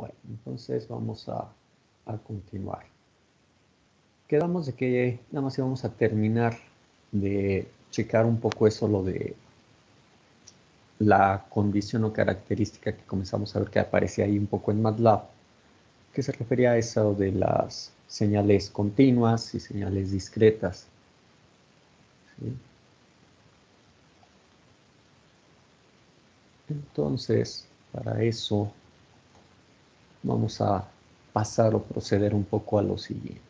Bueno, entonces vamos a continuar. Quedamos de que nada más íbamos a terminar de checar un poco eso, lo de la condición o característica que comenzamos a ver que aparecía ahí un poco en MATLAB, que se refería a eso de las señales continuas y señales discretas. ¿Sí? Entonces, para eso vamos a pasar o proceder un poco a lo siguiente.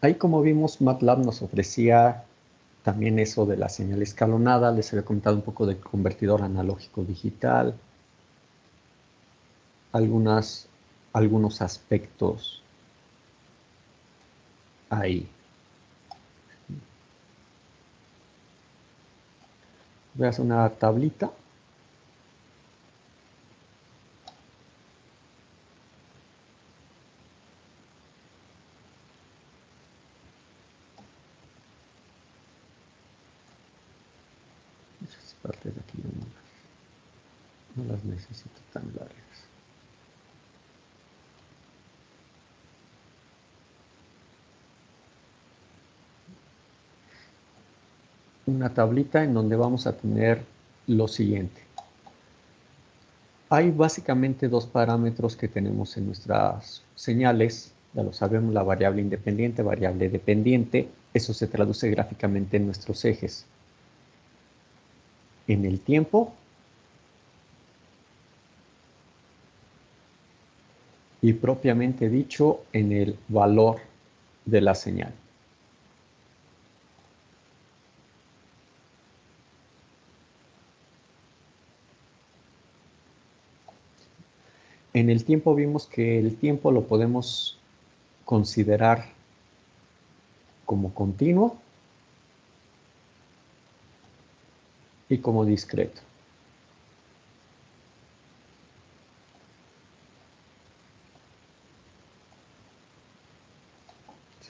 Ahí, como vimos, MATLAB nos ofrecía también eso de la señal escalonada. Les había comentado un poco del convertidor analógico digital, algunos aspectos ahí. Voy a hacer una tablita. Esas partes de aquí no las necesito tan largas. Una tablita en donde vamos a tener lo siguiente. Hay básicamente dos parámetros que tenemos en nuestras señales. Ya lo sabemos, la variable independiente, variable dependiente. Eso se traduce gráficamente en nuestros ejes. En el tiempo y propiamente dicho en el valor de la señal. En el tiempo vimos que el tiempo lo podemos considerar como continuo y como discreto.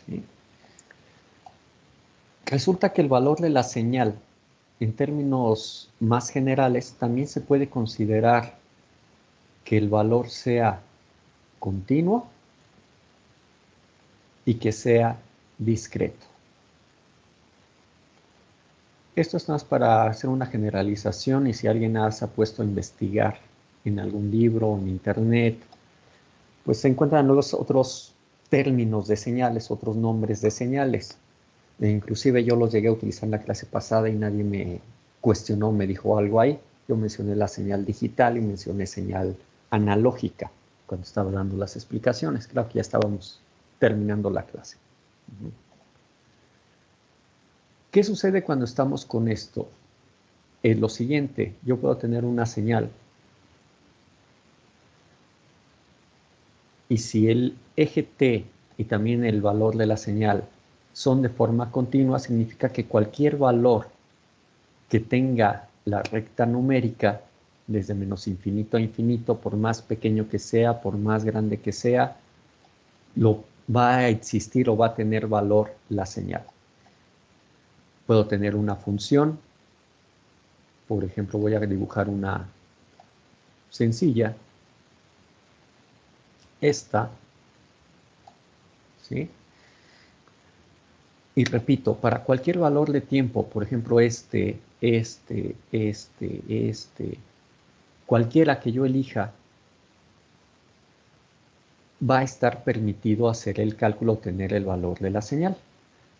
¿Sí? Resulta que el valor de la señal, en términos más generales, también se puede considerar que el valor sea continuo y que sea discreto. Esto es más para hacer una generalización, y si alguien se ha puesto a investigar en algún libro o en internet, pues se encuentran los otros términos de señales, otros nombres de señales. Inclusive yo los llegué a utilizar en la clase pasada y nadie me cuestionó, me dijo algo ahí. Yo mencioné la señal digital y mencioné señal analógica cuando estaba dando las explicaciones. Claro que ya estábamos terminando la clase. ¿Qué sucede cuando estamos con esto? Es lo siguiente: yo puedo tener una señal y si el eje T y también el valor de la señal son de forma continua, significa que cualquier valor que tenga la recta numérica desde menos infinito a infinito, por más pequeño que sea, por más grande que sea, va a existir o va a tener valor la señal. Puedo tener una función. Por ejemplo, voy a dibujar una sencilla. Esta, ¿sí? Y repito, para cualquier valor de tiempo, por ejemplo, cualquiera que yo elija, va a estar permitido hacer el cálculo, obtener el valor de la señal.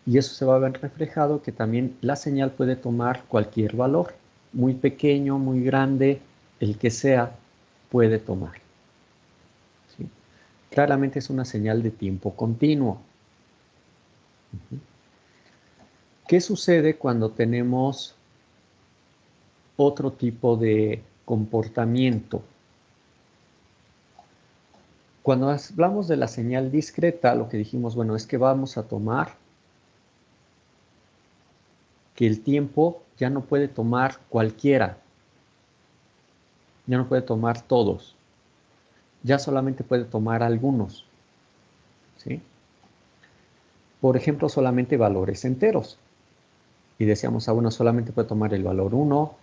Y eso se va a ver reflejado que también la señal puede tomar cualquier valor, muy pequeño, muy grande, el que sea, puede tomar. ¿Sí? Claramente es una señal de tiempo continuo. ¿Qué sucede cuando tenemos otro tipo de comportamiento? Cuando hablamos de la señal discreta, lo que dijimos, bueno, es que vamos a tomar que el tiempo ya no puede tomar cualquiera. Ya no puede tomar todos. Ya solamente puede tomar algunos. ¿Sí? Por ejemplo, solamente valores enteros. Y decíamos, uno solamente puede tomar el valor 1,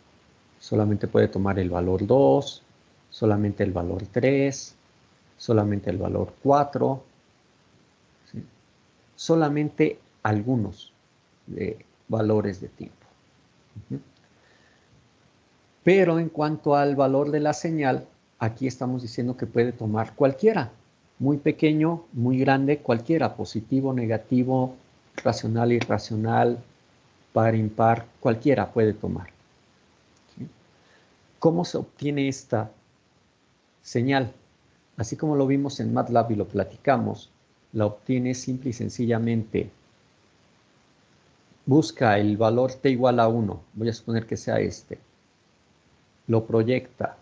solamente puede tomar el valor 2, solamente el valor 3, solamente el valor 4, ¿sí? Solamente algunos valores de tiempo. Pero en cuanto al valor de la señal, aquí estamos diciendo que puede tomar cualquiera. Muy pequeño, muy grande, cualquiera. Positivo, negativo, racional, irracional, par, impar, cualquiera puede tomar. ¿Sí? ¿Cómo se obtiene esta señal? Así como lo vimos en MATLAB y lo platicamos, la obtiene simple y sencillamente. Busca el valor t igual a 1. Voy a suponer que sea este. Lo proyecta.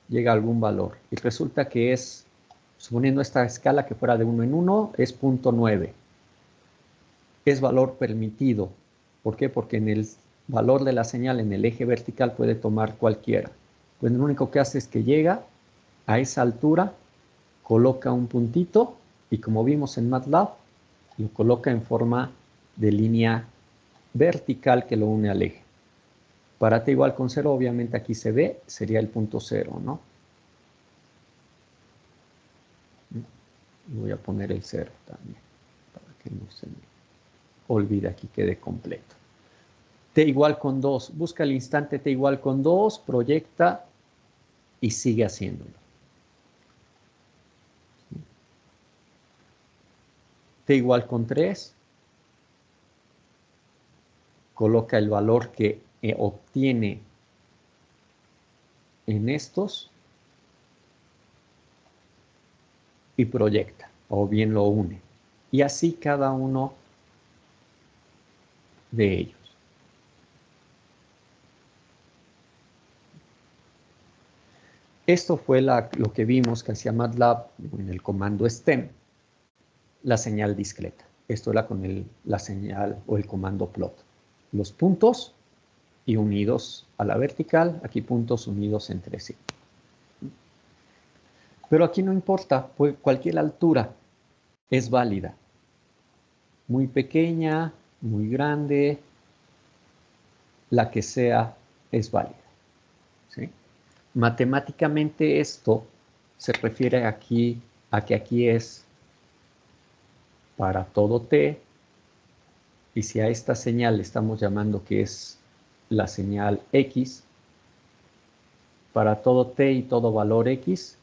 Llega a algún valor. Y resulta que es, suponiendo esta escala que fuera de 1 en 1, es 0.9. Es valor permitido. ¿Por qué? Porque en el valor de la señal en el eje vertical puede tomar cualquiera. Pues lo único que hace es que llega a esa altura, coloca un puntito y como vimos en MATLAB, lo coloca en forma de línea vertical que lo une al eje. Para t igual con 0, obviamente aquí se ve, sería el punto 0, ¿no? Y voy a poner el 0 también, para que no se me olvide aquí, quede completo. T igual con 2, busca el instante t igual con 2, proyecta y sigue haciéndolo. T igual con 3, coloca el valor que obtiene en estos y proyecta, o bien lo une. Y así cada uno de ellos. Esto fue lo que vimos que hacía MATLAB en el comando STEM, la señal discreta. Esto era con la señal o el comando plot. Los puntos y unidos a la vertical, aquí puntos unidos entre sí. Pero aquí no importa, pues cualquier altura es válida. Muy pequeña, muy grande, la que sea es válida. ¿Sí? Matemáticamente esto se refiere aquí a que aquí es para todo t, y si a esta señal le estamos llamando que es la señal x, para todo t y todo valor x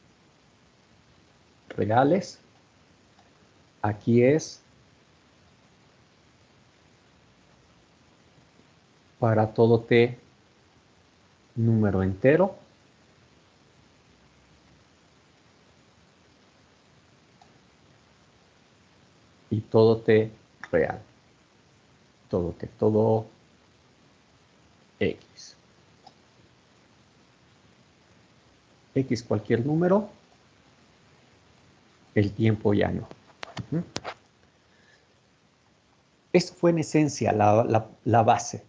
reales, aquí es para todo t número entero, y todo t real. Todo t, todo x. X cualquier número, el tiempo ya no. Esto fue en esencia la base.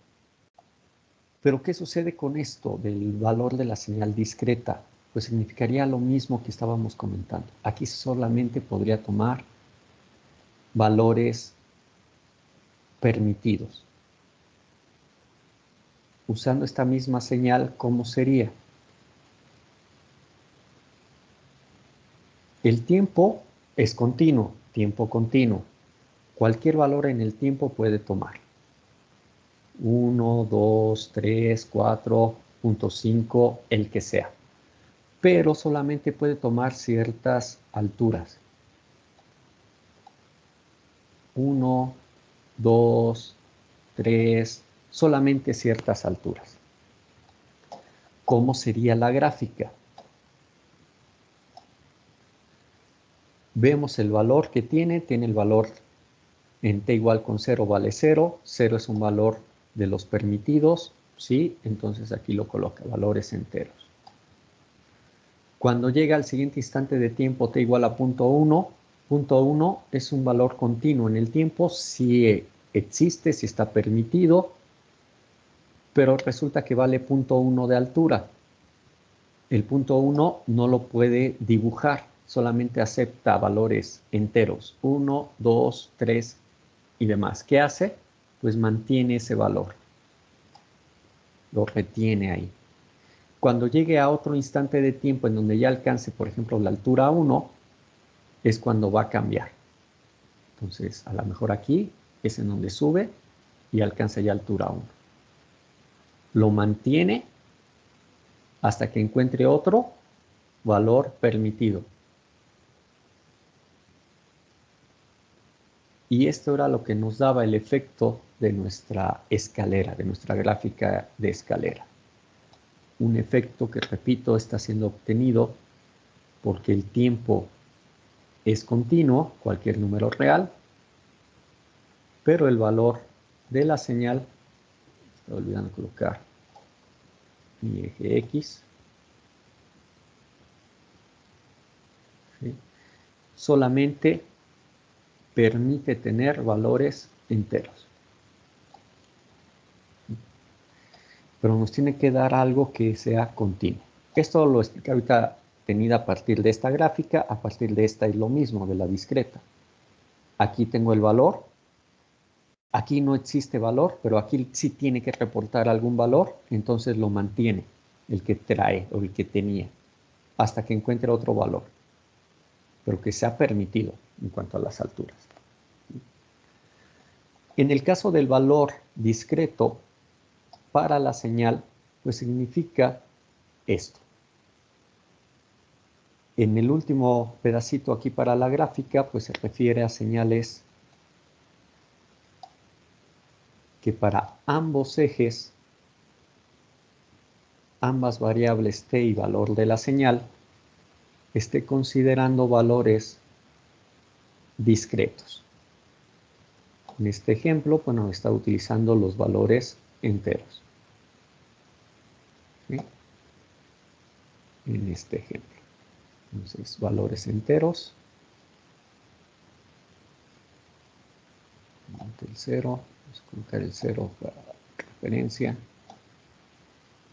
Pero ¿qué sucede con esto del valor de la señal discreta? Pues significaría lo mismo que estábamos comentando. Aquí solamente podría tomar valores permitidos. Usando esta misma señal, ¿cómo sería? El tiempo es continuo, tiempo continuo. Cualquier valor en el tiempo puede tomar. 1, 2, 3, 4.5, el que sea. Pero solamente puede tomar ciertas alturas. 1, 2, 3, solamente ciertas alturas. ¿Cómo sería la gráfica? Vemos el valor que tiene el valor en t igual con 0 vale 0, 0 es un valor de los permitidos, ¿sí? Entonces aquí lo coloca, valores enteros. Cuando llega al siguiente instante de tiempo t igual a punto 1 es un valor continuo en el tiempo, si existe, si está permitido, pero resulta que vale 0.1 de altura. el punto 1 no lo puede dibujar, solamente acepta valores enteros, 1, 2, 3 y demás. ¿Qué hace? Pues mantiene ese valor, lo retiene ahí. Cuando llegue a otro instante de tiempo en donde ya alcance, por ejemplo, la altura 1, es cuando va a cambiar. Entonces, a lo mejor aquí es en donde sube y alcanza ya altura 1. Lo mantiene hasta que encuentre otro valor permitido. Y esto era lo que nos daba el efecto de nuestra escalera, de nuestra gráfica de escalera. Un efecto que, repito, está siendo obtenido porque el tiempo es continuo, cualquier número real, pero el valor de la señal, estoy olvidando colocar mi eje X, ¿sí? Solamente permite tener valores enteros. Pero nos tiene que dar algo que sea continuo. Esto lo expliqué ahorita tenida a partir de esta gráfica, a partir de esta es lo mismo, de la discreta. Aquí tengo el valor, aquí no existe valor, pero aquí sí tiene que reportar algún valor, entonces lo mantiene, el que trae o el que tenía, hasta que encuentre otro valor, pero que sea permitido en cuanto a las alturas. En el caso del valor discreto, para la señal, pues significa esto. En el último pedacito aquí para la gráfica, pues se refiere a señales que para ambos ejes, ambas variables t y valor de la señal, esté considerando valores discretos. En este ejemplo, bueno, está utilizando los valores enteros. ¿Sí? En este ejemplo. Entonces, valores enteros. El 0, vamos a colocar el 0 para referencia.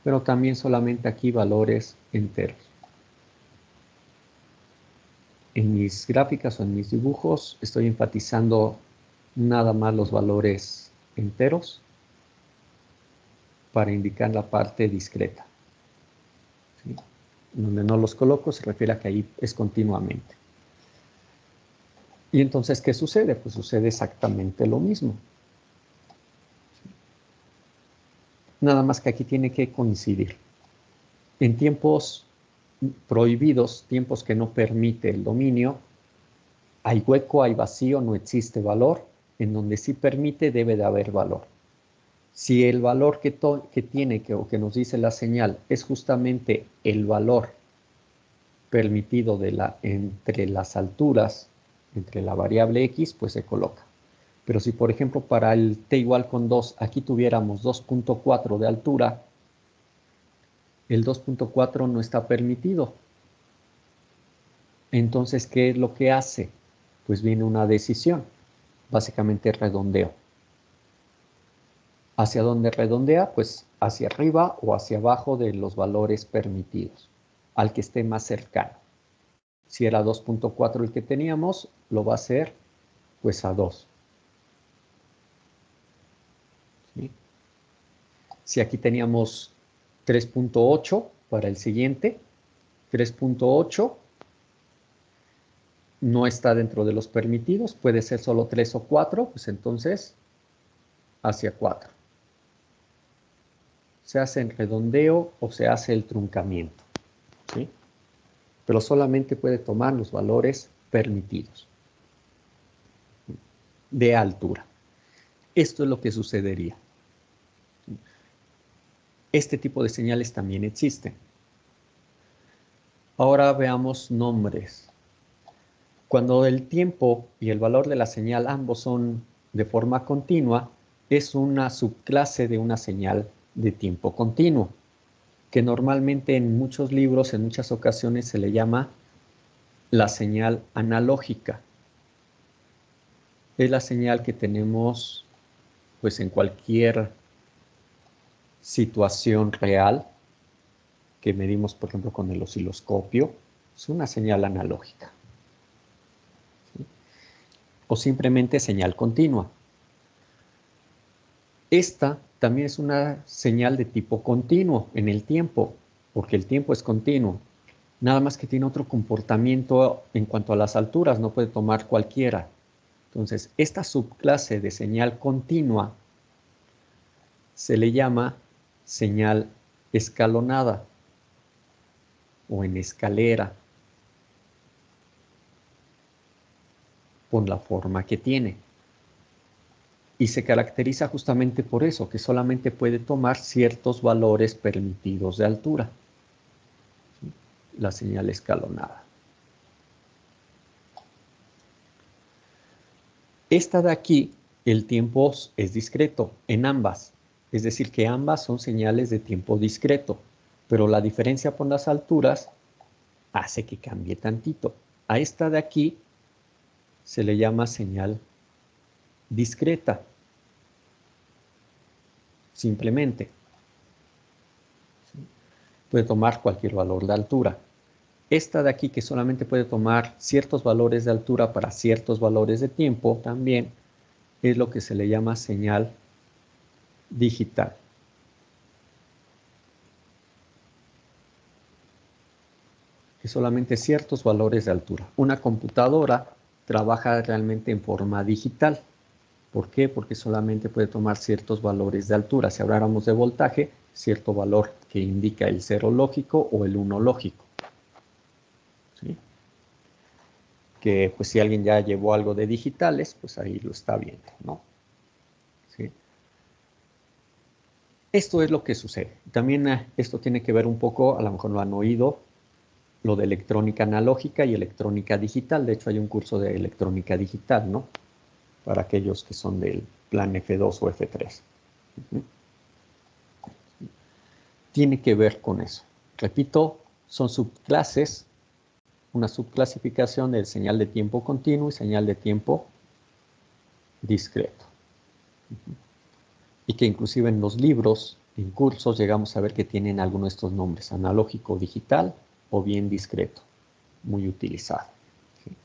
Pero también solamente aquí valores enteros. En mis gráficas o en mis dibujos estoy enfatizando nada más los valores enteros para indicar la parte discreta. ¿Sí? Donde no los coloco se refiere a que ahí es continuamente. Y entonces, ¿qué sucede? Pues sucede exactamente lo mismo. Nada más que aquí tiene que coincidir. En tiempos prohibidos, tiempos que no permite el dominio, hay hueco, hay vacío, no existe valor. En donde sí permite, debe de haber valor. Si el valor que tiene o que nos dice la señal es justamente el valor permitido entre las alturas, entre la variable x, pues se coloca. Pero si, por ejemplo, para el t igual con 2, aquí tuviéramos 2.4 de altura, el 2.4 no está permitido. Entonces, ¿qué es lo que hace? Pues viene una decisión, básicamente redondeo. ¿Hacia dónde redondea? Pues hacia arriba o hacia abajo de los valores permitidos, al que esté más cercano. Si era 2.4 el que teníamos, lo va a hacer pues a 2. ¿Sí? Si aquí teníamos 3.8 para el siguiente, 3.8 no está dentro de los permitidos, puede ser solo 3 o 4, pues entonces hacia 4. Se hace el redondeo o se hace el truncamiento, ¿sí? Pero solamente puede tomar los valores permitidos de altura. Esto es lo que sucedería. Este tipo de señales también existen. Ahora veamos nombres. Cuando el tiempo y el valor de la señal ambos son de forma continua, es una subclase de una señal de tiempo continuo, que normalmente en muchos libros, en muchas ocasiones se le llama la señal analógica. Es la señal que tenemos pues en cualquier situación real, que medimos, por ejemplo, con el osciloscopio, es una señal analógica. ¿Sí? O simplemente señal continua. Esta también es una señal de tipo continuo en el tiempo, porque el tiempo es continuo. Nada más que tiene otro comportamiento en cuanto a las alturas, no puede tomar cualquiera. Entonces, esta subclase de señal continua se le llama señal escalonada o en escalera, por la forma que tiene. Y se caracteriza justamente por eso, que solamente puede tomar ciertos valores permitidos de altura. ¿Sí? La señal escalonada. Esta de aquí, el tiempo es discreto en ambas. Es decir, que ambas son señales de tiempo discreto. Pero la diferencia por las alturas hace que cambie tantito. A esta de aquí se le llama señal discreta. Simplemente. Puede tomar cualquier valor de altura. Esta de aquí, que solamente puede tomar ciertos valores de altura para ciertos valores de tiempo, también es lo que se le llama señal digital. Que solamente ciertos valores de altura. Una computadora trabaja realmente en forma digital. ¿Por qué? Porque solamente puede tomar ciertos valores de altura. Si habláramos de voltaje, cierto valor que indica el 0 lógico o el 1 lógico. ¿Sí? Que pues si alguien ya llevó algo de digitales, pues ahí lo está viendo, ¿no? ¿Sí? Esto es lo que sucede. También esto tiene que ver un poco, a lo mejor lo han oído, lo de electrónica analógica y electrónica digital. De hecho, hay un curso de electrónica digital, ¿no? Para aquellos que son del plan F2 o F3. Tiene que ver con eso. Repito, son subclases, una subclasificación de señal de tiempo continuo y señal de tiempo discreto. Y que inclusive en los libros, en cursos, llegamos a ver que tienen alguno de estos nombres, analógico, digital o bien discreto, muy utilizado. ¿Sí?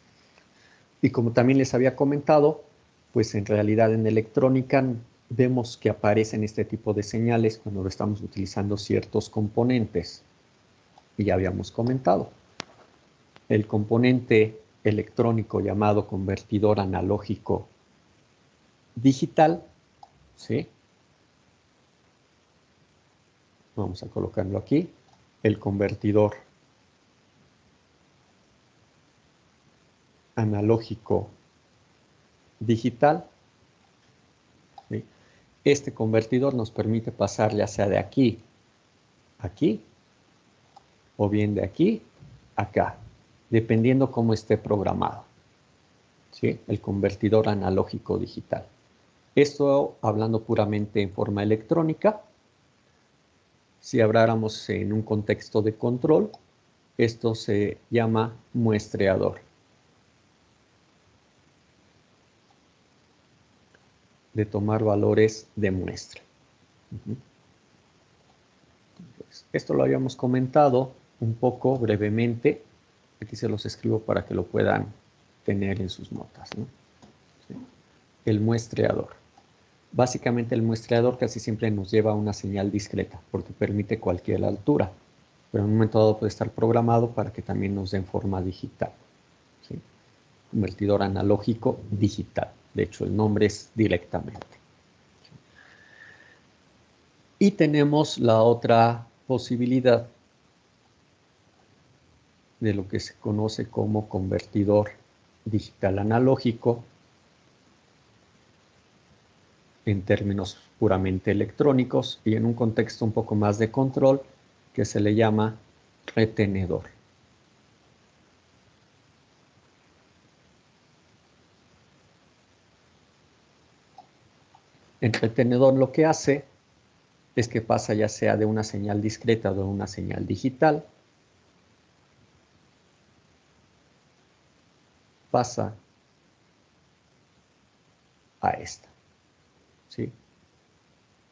Y como también les había comentado, pues en realidad en electrónica vemos que aparecen este tipo de señales cuando estamos utilizando ciertos componentes. Y ya habíamos comentado. El componente electrónico llamado convertidor analógico digital, ¿sí? Vamos a colocarlo aquí. El convertidor analógico digital. ¿Sí? Este convertidor nos permite pasar ya sea de aquí a aquí o bien de aquí a acá, dependiendo cómo esté programado. ¿Sí? El convertidor analógico digital. Esto hablando puramente en forma electrónica. Si habláramos en un contexto de control, esto se llama muestreador. De tomar valores de muestra. Esto lo habíamos comentado un poco brevemente. Aquí se los escribo para que lo puedan tener en sus notas, ¿no? ¿Sí? El muestreador. Básicamente el muestreador casi siempre nos lleva a una señal discreta porque permite cualquier altura, pero en un momento dado puede estar programado para que también nos dé en forma digital. ¿Sí? Convertidor analógico digital. De hecho, el nombre es directamente. Y tenemos la otra posibilidad de lo que se conoce como convertidor digital analógico en términos puramente electrónicos y en un contexto un poco más de control que se le llama retenedor. El retenedor lo que hace es que pasa ya sea de una señal discreta o de una señal digital, pasa a esta. ¿Sí?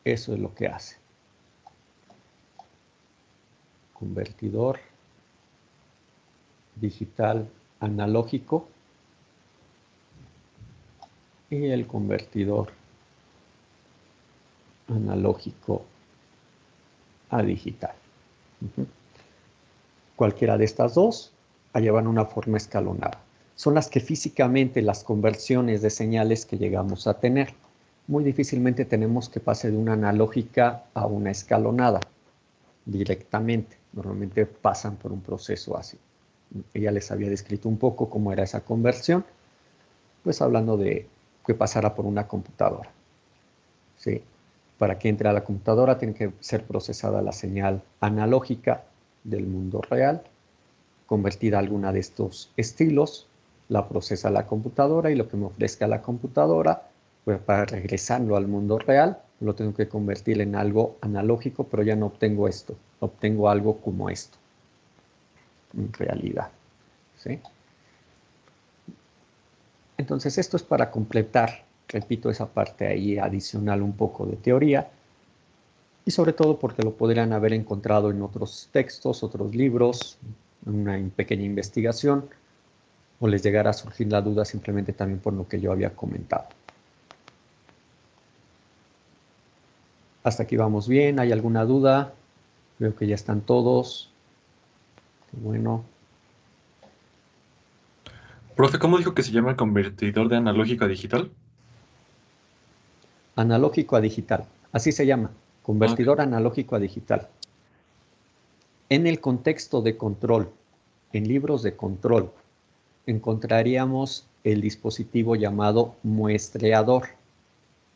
Eso es lo que hace. convertidor digital analógico y el convertidor analógico a digital. Cualquiera de estas dos llevan una forma escalonada. Son las que físicamente las conversiones de señales que llegamos a tener. Muy difícilmente tenemos que pase de una analógica a una escalonada directamente. Normalmente pasan por un proceso así. Ella les había descrito un poco cómo era esa conversión, pues hablando de que pasara por una computadora. ¿Sí? Para que entre a la computadora tiene que ser procesada la señal analógica del mundo real, convertida a alguna de estos estilos, la procesa la computadora y lo que me ofrezca la computadora, pues para regresarlo al mundo real, lo tengo que convertir en algo analógico, pero ya no obtengo esto, obtengo algo como esto, en realidad. ¿Sí? Entonces esto es para completar, repito, esa parte ahí adicional un poco de teoría, y sobre todo porque lo podrían haber encontrado en otros textos, otros libros, en una pequeña investigación, o les llegara a surgir la duda simplemente también por lo que yo había comentado. Hasta aquí vamos bien. ¿Hay alguna duda? Veo que ya están todos. Qué bueno. Profe, ¿cómo dijo que se llama el convertidor de analógico a digital? Analógico a digital. Así se llama. Ah, ok. Convertidor analógico a digital. En el contexto de control, en libros de control, encontraríamos el dispositivo llamado muestreador,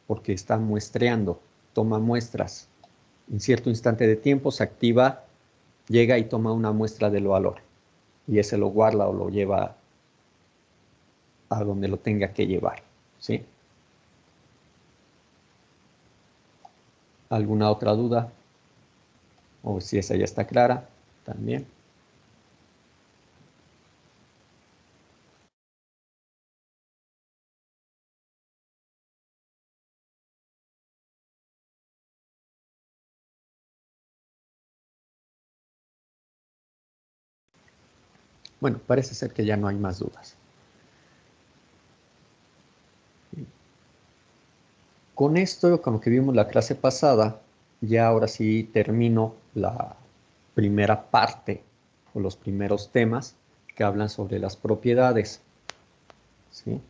porque está muestreando, toma muestras. En cierto instante de tiempo se activa, llega y toma una muestra del valor, y ese lo guarda o lo lleva a donde lo tenga que llevar. ¿Sí? ¿Alguna otra duda? O si esa ya está clara, también. Bueno, parece ser que ya no hay más dudas. Con esto, con lo que vimos la clase pasada, ya ahora sí termino la primera parte o los primeros temas que hablan sobre las propiedades. ¿Sí?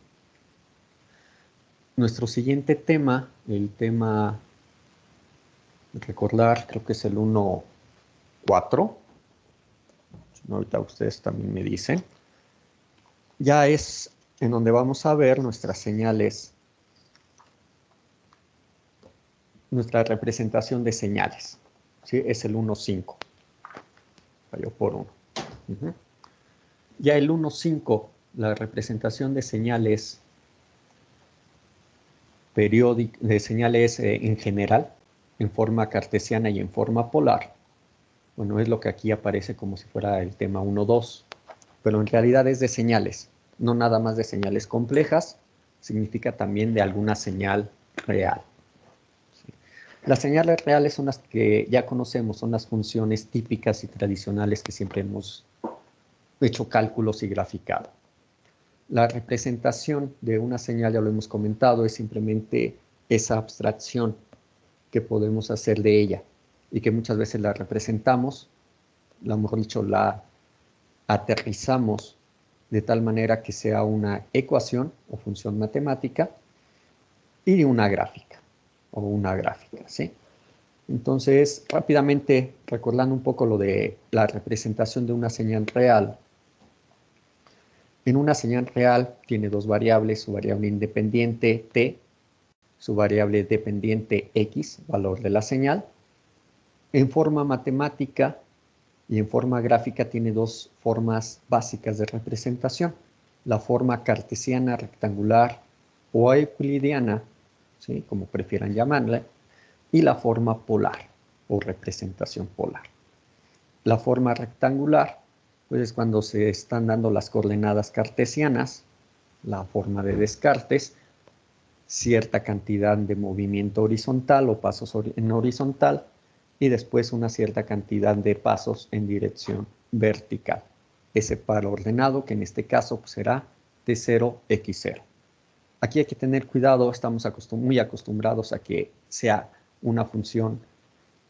Nuestro siguiente tema, el tema, recordar, creo que es el 1.4. Ahorita ustedes también me dicen. Ya es en donde vamos a ver nuestras señales, nuestra representación de señales. ¿Sí? Es el 1.5. Falló por 1. Ya el 1.5, la representación de señales periódicas, de señales en general, en forma cartesiana y en forma polar. Bueno, es lo que aquí aparece como si fuera el tema 1.2, pero en realidad es de señales, no nada más de señales complejas, significa también de alguna señal real. ¿Sí? Las señales reales son las que ya conocemos, son las funciones típicas y tradicionales que siempre hemos hecho cálculos y graficado. La representación de una señal, ya lo hemos comentado, es simplemente esa abstracción que podemos hacer de ella y que muchas veces la representamos, mejor dicho, la aterrizamos de tal manera que sea una ecuación o función matemática y una gráfica o una gráfica, ¿sí? Entonces, rápidamente, recordando un poco lo de la representación de una señal real. En una señal real tiene dos variables, su variable independiente t, su variable dependiente x, valor de la señal. En forma matemática y en forma gráfica tiene dos formas básicas de representación. La forma cartesiana, rectangular o euclidiana, ¿sí? Como prefieran llamarla, y la forma polar o representación polar. La forma rectangular, pues es cuando se están dando las coordenadas cartesianas, la forma de Descartes, cierta cantidad de movimiento horizontal o pasos en horizontal, y después una cierta cantidad de pasos en dirección vertical. Ese par ordenado, que en este caso pues, será T0, X0. Aquí hay que tener cuidado, estamos muy acostumbrados a que sea una función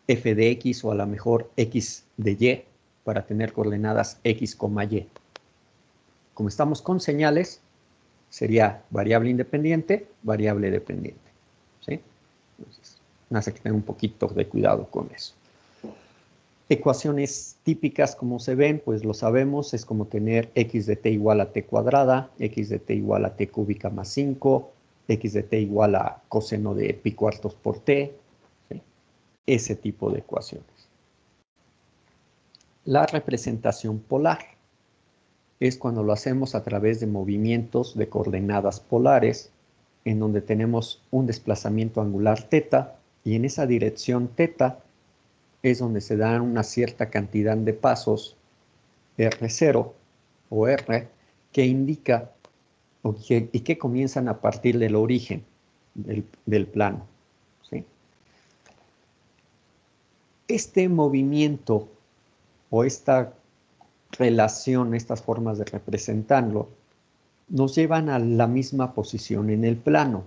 f de x o a lo mejor x de y para tener coordenadas x, y. Como estamos con señales, sería variable independiente, variable dependiente. ¿Sí? Entonces, hay que tener un poquito de cuidado con eso. Ecuaciones típicas, como se ven, pues lo sabemos, es como tener x de t igual a t cuadrada, x de t igual a t cúbica más 5, x de t igual a coseno de pi cuartos por t, ¿sí? Ese tipo de ecuaciones. La representación polar es cuando lo hacemos a través de movimientos de coordenadas polares, en donde tenemos un desplazamiento angular θ, y en esa dirección θ es donde se dan una cierta cantidad de pasos R0 o R que indica y que comienzan a partir del origen del plano. ¿Sí? Este movimiento o esta relación, estas formas de representarlo, nos llevan a la misma posición en el plano,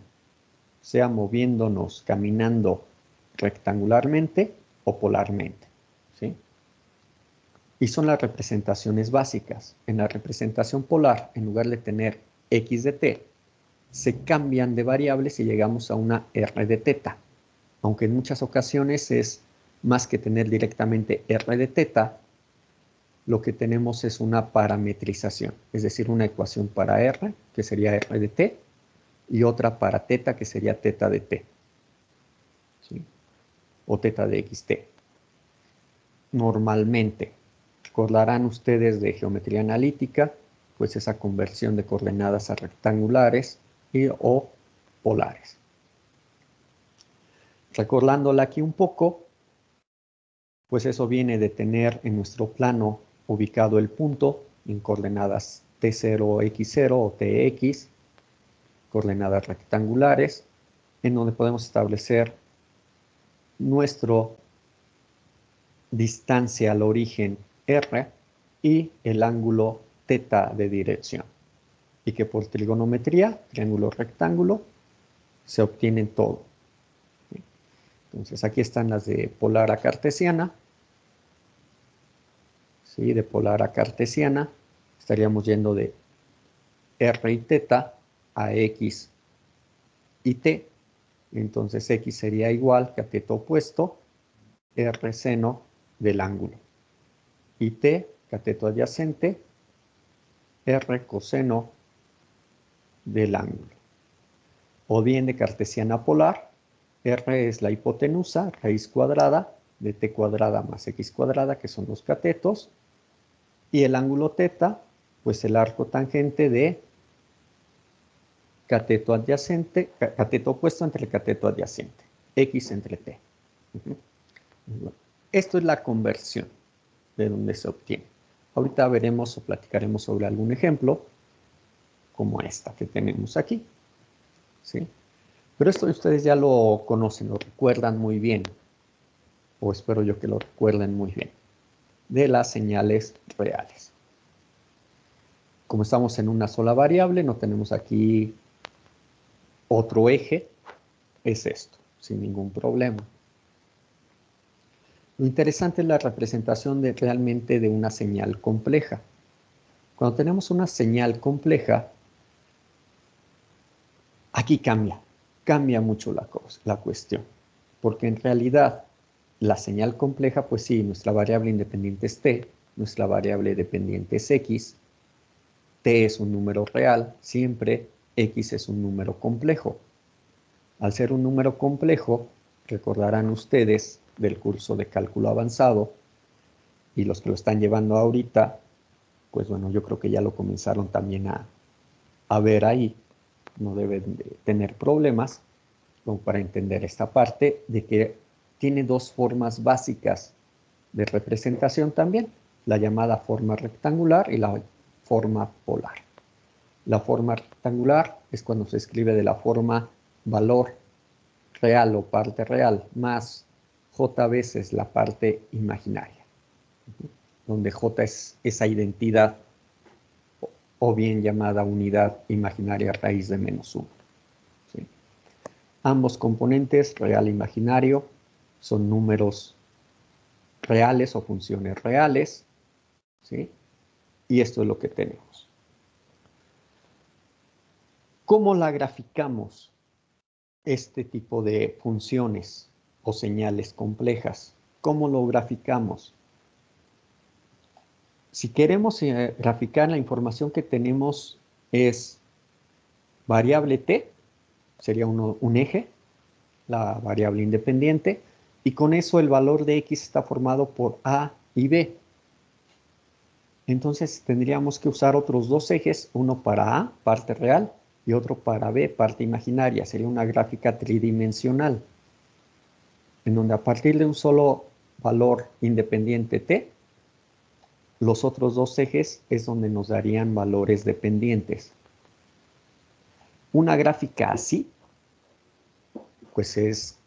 sea moviéndonos, caminando rectangularmente o polarmente. ¿Sí? Y son las representaciones básicas. En la representación polar, en lugar de tener x de t, se cambian de variables y llegamos a una r de θ. Aunque en muchas ocasiones es más que tener directamente r de θ, lo que tenemos es una parametrización, es decir, una ecuación para r, que sería r de t, y otra para θ, que sería θ de t, ¿sí? O θ de xt. Normalmente, recordarán ustedes de geometría analítica, pues esa conversión de coordenadas a rectangulares o polares. Recordándola aquí un poco, pues eso viene de tener en nuestro plano ubicado el punto en coordenadas T0, X0 o TX, coordenadas rectangulares, en donde podemos establecer nuestro distancia al origen R y el ángulo θ de dirección. Y que por trigonometría, triángulo rectángulo, se obtienen todo. Entonces aquí están las de polar a cartesiana. ¿Sí? De polar a cartesiana estaríamos yendo de R y θ a X y T. Entonces X sería igual, cateto opuesto, R seno del ángulo. Y T, cateto adyacente, R coseno del ángulo. O bien de cartesiana polar, R es la hipotenusa, raíz cuadrada de T cuadrada más X cuadrada, que son los catetos. Y el ángulo θ, pues el arco tangente de cateto adyacente, cateto opuesto entre el cateto adyacente, X entre T. Esto es la conversión de donde se obtiene. Ahorita veremos o platicaremos sobre algún ejemplo, como esta que tenemos aquí. ¿Sí? Pero esto ustedes ya lo conocen, lo recuerdan muy bien, o espero yo que lo recuerden muy bien, de las señales reales. Como estamos en una sola variable, no tenemos aquí otro eje, es esto, sin ningún problema. Lo interesante es la representación realmente de una señal compleja. Cuando tenemos una señal compleja, aquí cambia mucho la cuestión, porque en realidad la señal compleja, pues sí, nuestra variable independiente es t, nuestra variable dependiente es x, t es un número real, siempre x es un número complejo. Al ser un número complejo, recordarán ustedes del curso de cálculo avanzado, y los que lo están llevando ahorita, pues bueno, yo creo que ya lo comenzaron también a ver ahí, no deben de tener problemas como para entender esta parte de que tiene dos formas básicas de representación también, la llamada forma rectangular y la forma polar. La forma rectangular es cuando se escribe de la forma valor real o parte real más J veces la parte imaginaria, donde J es esa identidad o bien llamada unidad imaginaria raíz de -1. ¿Sí? Ambos componentes, real e imaginario, son números reales o funciones reales, ¿sí? Y esto es lo que tenemos. ¿Cómo la graficamos este tipo de funciones o señales complejas? ¿Cómo lo graficamos? Si queremos graficar la información que tenemos es variable t, sería un eje, la variable independiente, y con eso el valor de x está formado por a y b. Entonces tendríamos que usar otros dos ejes, uno para a, parte real, y otro para b, parte imaginaria. Sería una gráfica tridimensional, en donde a partir de un solo valor independiente t, los otros dos ejes es donde nos darían valores dependientes. Una gráfica así, pues es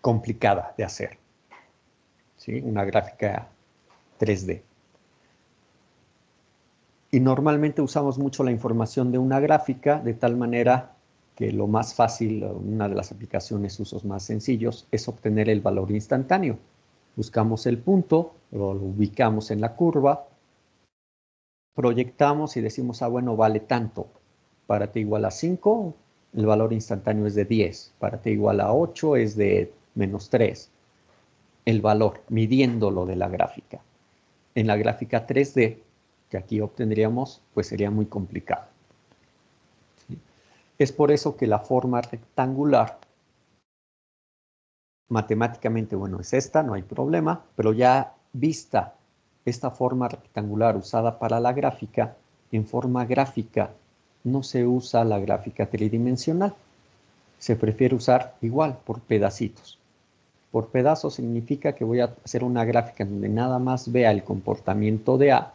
complicada de hacer, ¿sí? Una gráfica 3D. Y normalmente usamos mucho la información de una gráfica, de tal manera que lo más fácil, una de las aplicaciones, usos más sencillos, es obtener el valor instantáneo. Buscamos el punto, lo ubicamos en la curva, proyectamos y decimos, bueno, vale tanto. Para t igual a 5, el valor instantáneo es de 10. Para t igual a 8 es de -3. El valor, midiéndolo de la gráfica. En la gráfica 3D, que aquí obtendríamos, pues sería muy complicado. ¿Sí? Es por eso que la forma rectangular, matemáticamente, bueno, es esta, no hay problema, pero ya vista esta forma rectangular usada para la gráfica, en forma gráfica no se usa la gráfica tridimensional. Se prefiere usar igual, por pedacitos. Por pedazos significa que voy a hacer una gráfica donde nada más vea el comportamiento de A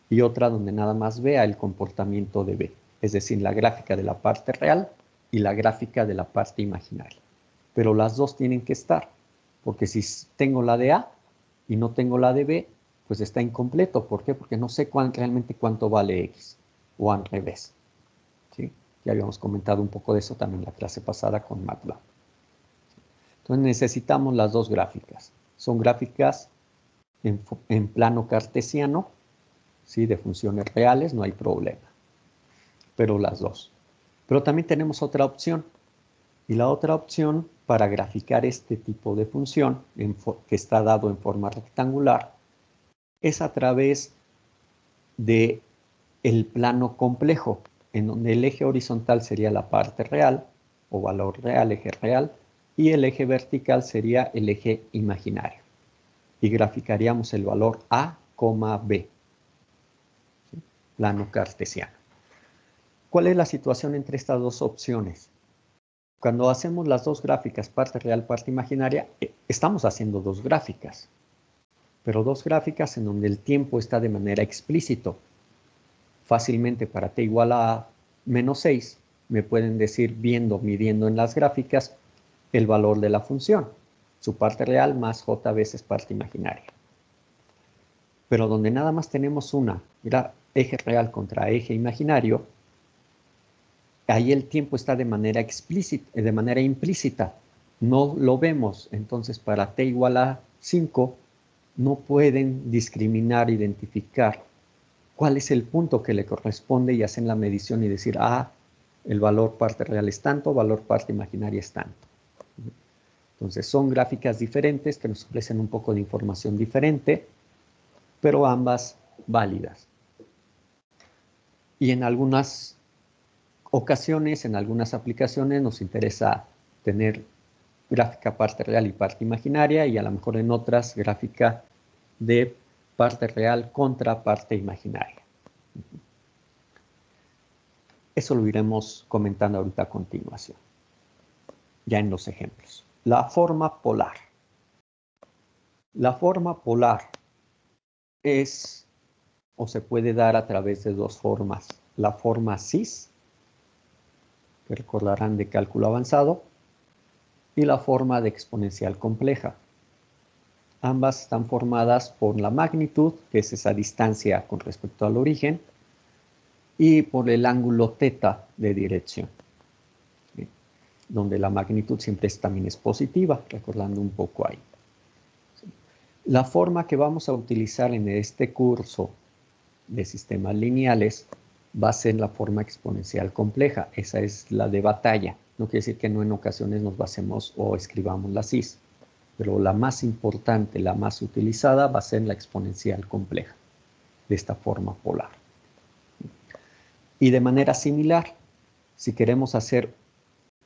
y otra donde nada más vea el comportamiento de B. Es decir, la gráfica de la parte real y la gráfica de la parte imaginaria. Pero las dos tienen que estar, porque si tengo la de A y no tengo la de B, pues está incompleto. ¿Por qué? Porque no sé realmente cuánto vale X, o al revés. ¿Sí? Ya habíamos comentado un poco de eso también en la clase pasada con MATLAB. Entonces necesitamos las dos gráficas. Son gráficas en plano cartesiano, ¿sí? De funciones reales, no hay problema. Pero las dos. Pero también tenemos otra opción. Y la otra opción para graficar este tipo de función, que está dado en forma rectangular, es a través de el plano complejo, en donde el eje horizontal sería la parte real, o valor real, eje real, y el eje vertical sería el eje imaginario. Y graficaríamos el valor A, B, ¿sí? Plano cartesiano. ¿Cuál es la situación entre estas dos opciones? Cuando hacemos las dos gráficas, parte real, parte imaginaria, estamos haciendo dos gráficas, pero dos gráficas en donde el tiempo está de manera explícito. Fácilmente para t igual a -6, me pueden decir, midiendo en las gráficas, el valor de la función, su parte real más j veces parte imaginaria. Pero donde nada más tenemos una eje real contra eje imaginario, ahí el tiempo está de manera explícita, de manera implícita. No lo vemos. Entonces, para t igual a 5, no pueden discriminar, identificar cuál es el punto que le corresponde y hacen la medición y decir, el valor parte real es tanto, valor parte imaginaria es tanto. Entonces, son gráficas diferentes que nos ofrecen un poco de información diferente, pero ambas válidas. Y en algunas ocasiones, en algunas aplicaciones, nos interesa tener gráfica parte real y parte imaginaria, y a lo mejor en otras gráfica de parte real contra parte imaginaria. Eso lo iremos comentando ahorita a continuación, ya en los ejemplos. La forma polar. La forma polar es, o se puede dar a través de dos formas. La forma cis, que recordarán de cálculo avanzado, y la forma de exponencial compleja. Ambas están formadas por la magnitud, que es esa distancia con respecto al origen, y por el ángulo θ de dirección, ¿sí? Donde la magnitud siempre también es positiva, recordando un poco ahí. ¿Sí? La forma que vamos a utilizar en este curso de sistemas lineales va a ser la forma exponencial compleja. Esa es la de batalla. No quiere decir que no en ocasiones nos basemos o escribamos la cis, pero la más importante, la más utilizada, va a ser la exponencial compleja, de esta forma polar. Y de manera similar, si queremos hacer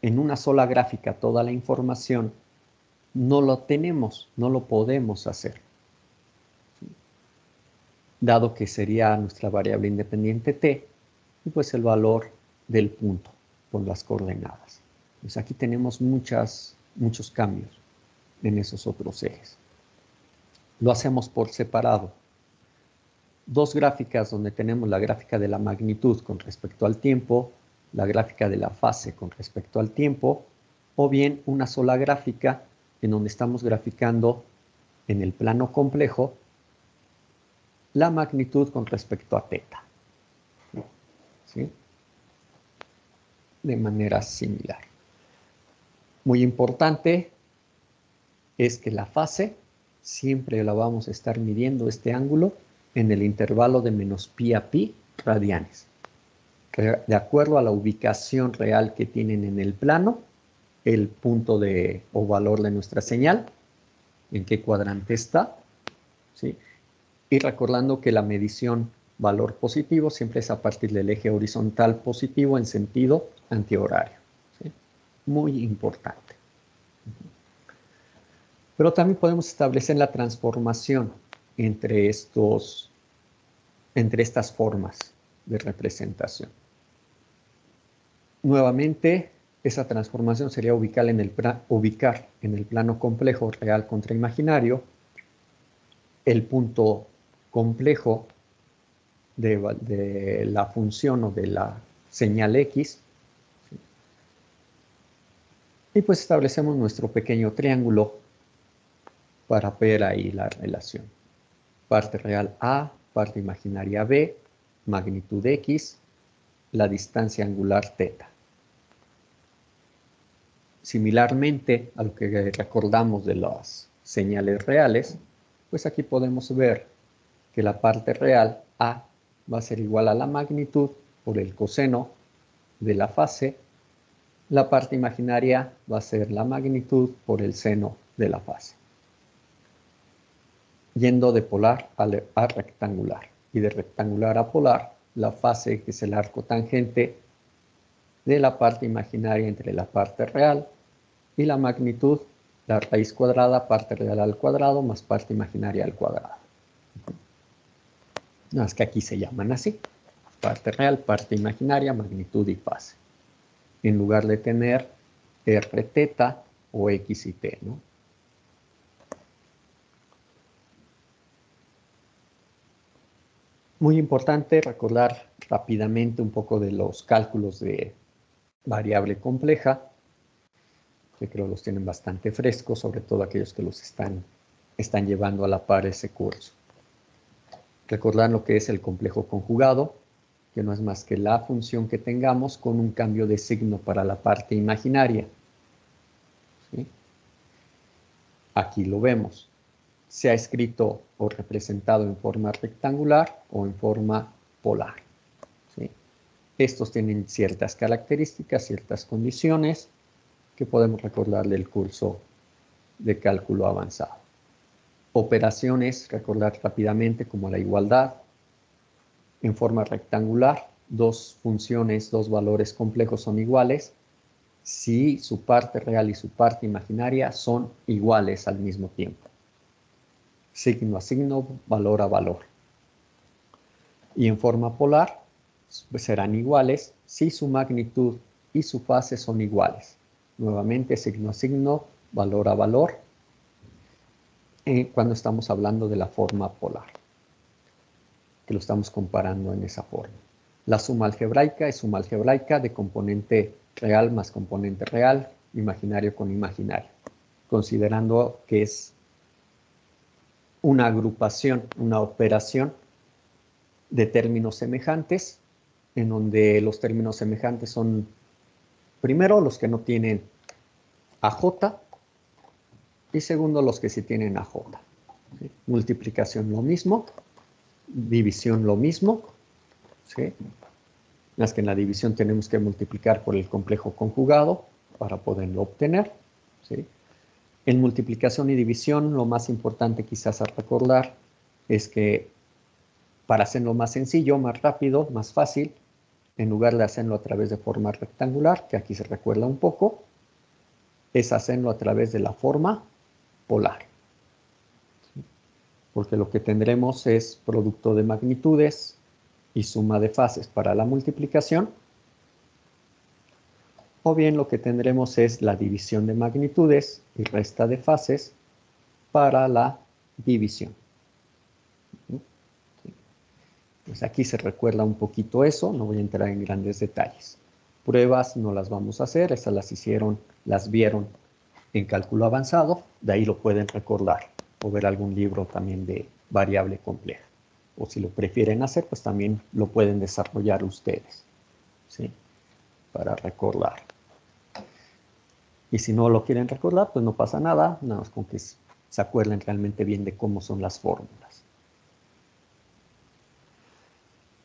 en una sola gráfica toda la información, no lo tenemos, no lo podemos hacer, dado que sería nuestra variable independiente t, y pues el valor del punto con las coordenadas. Pues aquí tenemos muchos cambios en esos otros ejes. Lo hacemos por separado. Dos gráficas donde tenemos la gráfica de la magnitud con respecto al tiempo, la gráfica de la fase con respecto al tiempo, o bien una sola gráfica en donde estamos graficando en el plano complejo la magnitud con respecto a θ. ¿Sí? De manera similar. Muy importante es que la fase siempre la vamos a estar midiendo este ángulo en el intervalo de menos pi a pi radianes. De acuerdo a la ubicación real que tienen en el plano, el punto o valor de nuestra señal, en qué cuadrante está, ¿sí? Y recordando que la medición valor positivo siempre es a partir del eje horizontal positivo en sentido antihorario, ¿sí? Muy importante. Pero también podemos establecer la transformación entre estas formas de representación. Nuevamente, esa transformación sería ubicar en el plano complejo real contra imaginario el punto complejo de la función o de la señal X. Y pues establecemos nuestro pequeño triángulo para ver ahí la relación. Parte real A, parte imaginaria B, magnitud X, la distancia angular θ. Similarmente a lo que recordamos de las señales reales, pues aquí podemos ver que la parte real A va a ser igual a la magnitud por el coseno de la fase. La parte imaginaria va a ser la magnitud por el seno de la fase. Yendo de polar a rectangular y de rectangular a polar, la fase, que es el arco tangente de la parte imaginaria entre la parte real, y la magnitud, la raíz cuadrada, parte real al cuadrado más parte imaginaria al cuadrado. No, es que aquí se llaman así: parte real, parte imaginaria, magnitud y fase, en lugar de tener rθ o x y t, ¿no? Muy importante recordar rápidamente un poco de los cálculos de variable compleja, que creo los tienen bastante frescos, sobre todo aquellos que los están llevando a la par ese curso. Recordar lo que es el complejo conjugado, que no es más que la función que tengamos con un cambio de signo para la parte imaginaria. ¿Sí? Aquí lo vemos. Se ha escrito o representado en forma rectangular o en forma polar. ¿Sí? Estos tienen ciertas características, ciertas condiciones que podemos recordar del curso de cálculo avanzado. Operaciones, recordar rápidamente, como la igualdad. En forma rectangular, dos funciones, dos valores complejos son iguales si su parte real y su parte imaginaria son iguales al mismo tiempo. Signo a signo, valor a valor. Y en forma polar, pues serán iguales si su magnitud y su fase son iguales. Nuevamente, signo a signo, valor a valor, cuando estamos hablando de la forma polar, que lo estamos comparando en esa forma. La suma algebraica es suma algebraica de componente real más componente real, imaginario con imaginario, considerando que es una agrupación, una operación de términos semejantes, en donde los términos semejantes son, primero, los que no tienen AJ, y segundo, los que sí tienen AJ. ¿Sí? Multiplicación lo mismo, división lo mismo, ¿sí? Más que en la división tenemos que multiplicar por el complejo conjugado para poderlo obtener, ¿sí? En multiplicación y división, lo más importante quizás a recordar es que para hacerlo más sencillo, más rápido, más fácil, en lugar de hacerlo a través de forma rectangular, que aquí se recuerda un poco, es hacerlo a través de la forma polar. Porque lo que tendremos es producto de magnitudes y suma de fases para la multiplicación, o bien lo que tendremos es la división de magnitudes y resta de fases para la división. Pues aquí se recuerda un poquito eso, no voy a entrar en grandes detalles. Pruebas no las vamos a hacer, esas las vieron en cálculo avanzado, de ahí lo pueden recordar, o ver algún libro también de variable compleja. O si lo prefieren hacer, pues también lo pueden desarrollar ustedes, ¿sí? Para recordar. Y si no lo quieren recordar, pues no pasa nada, nada más con que se acuerden realmente bien de cómo son las fórmulas.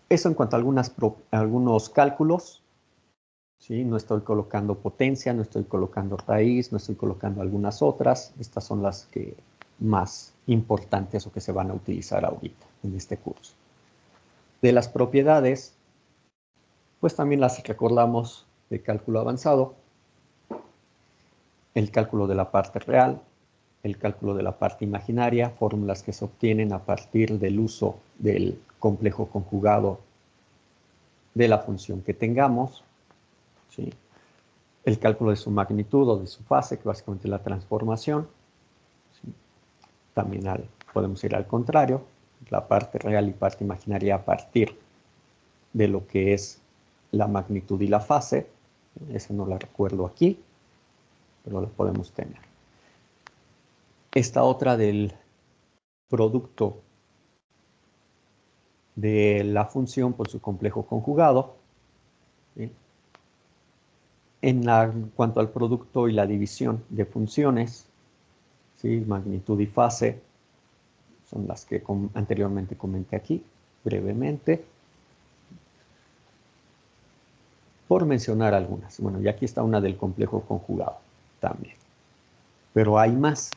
Eso en cuanto a algunos cálculos, ¿sí? No estoy colocando potencia, no estoy colocando raíz, no estoy colocando algunas otras. Estas son las que más importantes o que se van a utilizar ahorita en este curso. De las propiedades, pues también las recordamos de cálculo avanzado. El cálculo de la parte real, el cálculo de la parte imaginaria, fórmulas que se obtienen a partir del uso del complejo conjugado de la función que tengamos, ¿sí? El cálculo de su magnitud o de su fase, que básicamente es la transformación, ¿sí? También podemos ir al contrario, la parte real y parte imaginaria a partir de lo que es la magnitud y la fase. Esa no la recuerdo aquí, pero la podemos tener. Esta otra del producto de la función por su complejo conjugado, ¿sí? En cuanto al producto y la división de funciones, ¿sí? Magnitud y fase son las que anteriormente comenté aquí, brevemente, por mencionar algunas. Bueno, y aquí está una del complejo conjugado también. Pero hay más.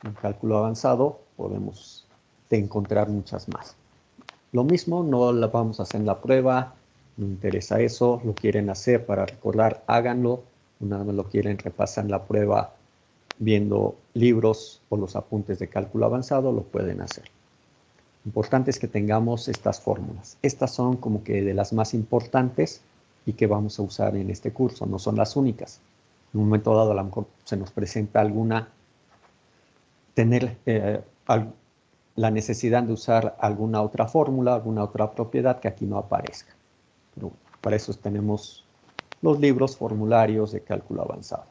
En cálculo avanzado podemos encontrar muchas más. Lo mismo, no la vamos a hacer en la prueba, no interesa eso, lo quieren hacer para recordar, háganlo. Una vez lo quieren, repasan la prueba viendo libros o los apuntes de cálculo avanzado, lo pueden hacer. Importante es que tengamos estas fórmulas. Estas son como que de las más importantes y que vamos a usar en este curso, no son las únicas. En un momento dado a lo mejor se nos presenta tener la necesidad de usar alguna otra fórmula, alguna otra propiedad que aquí no aparezca. Pero para eso tenemos los libros, formularios de cálculo avanzado.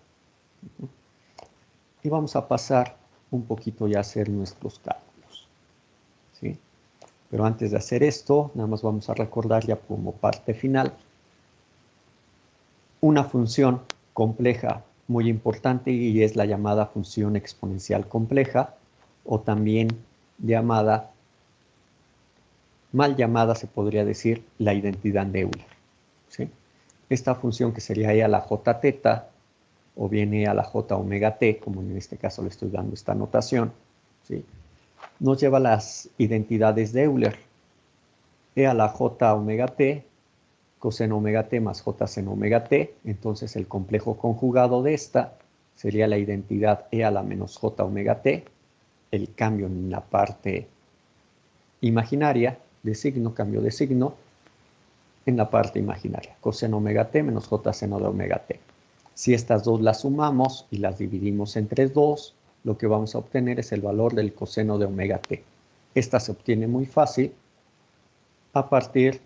Y vamos a pasar un poquito ya a hacer nuestros cálculos, ¿sí? Pero antes de hacer esto, nada más vamos a recordar ya como parte final una función compleja muy importante y es la llamada función exponencial compleja o también mal llamada se podría decir la identidad de Euler, ¿sí? Esta función que sería E a la j teta o bien E a la j omega t, como en este caso le estoy dando esta notación, ¿sí? Nos lleva a las identidades de Euler. E a la j omega t, coseno omega t más j seno omega t, entonces el complejo conjugado de esta sería la identidad E a la menos j omega t, el cambio en la parte imaginaria de signo, cambio de signo, en la parte imaginaria, coseno omega t menos j seno de omega t. Si estas dos las sumamos y las dividimos entre 2, lo que vamos a obtener es el valor del coseno de omega t. Esta se obtiene muy fácil a partir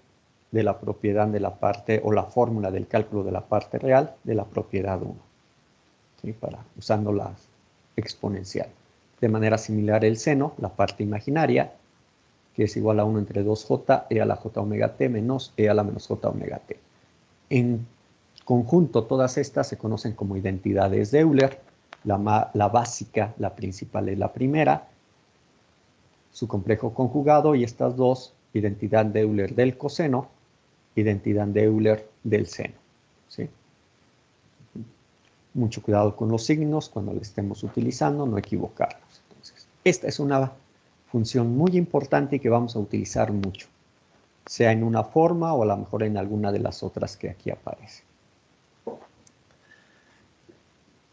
de la propiedad de la parte o la fórmula del cálculo de la parte real de la propiedad 1, ¿sí? Usando la exponencial. De manera similar el seno, la parte imaginaria, que es igual a 1 entre 2j e a la j omega t menos e a la menos j omega t. En conjunto, todas estas se conocen como identidades de Euler. La básica, la principal es la primera, su complejo conjugado, y estas dos, identidad de Euler del coseno, identidad de Euler del seno. ¿Sí? Mucho cuidado con los signos cuando lo estemos utilizando, no equivocarnos. Entonces, esta es una función muy importante y que vamos a utilizar mucho, sea en una forma o a lo mejor en alguna de las otras que aquí aparecen.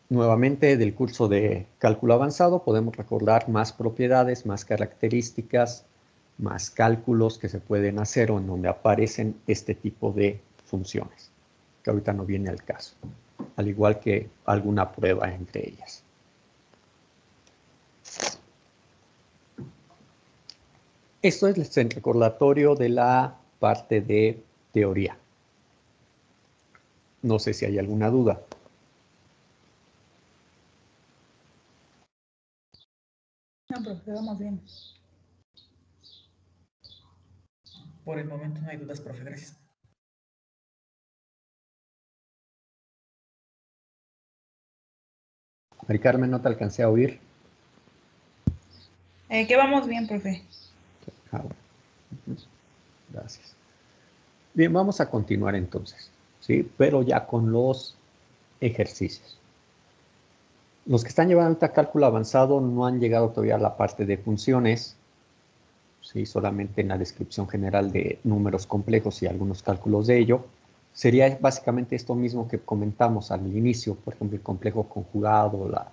Nuevamente, del curso de cálculo avanzado podemos recordar más propiedades, más características, más cálculos que se pueden hacer o en donde aparecen este tipo de funciones, que ahorita no viene al caso, al igual que alguna prueba entre ellas. Esto es el recordatorio de la parte de teoría. No sé si hay alguna duda. No, profe, vamos bien. Por el momento no hay dudas, profe, gracias. Mari Carmen, no te alcancé a oír. Que vamos bien, profe. Ah, bueno. Gracias. Bien, vamos a continuar entonces, ¿sí? Pero ya con los ejercicios. Los que están llevando ahorita cálculo avanzado no han llegado todavía a la parte de funciones, ¿sí? Solamente en la descripción general de números complejos y algunos cálculos de ello. Sería básicamente esto mismo que comentamos al inicio, por ejemplo, el complejo conjugado, la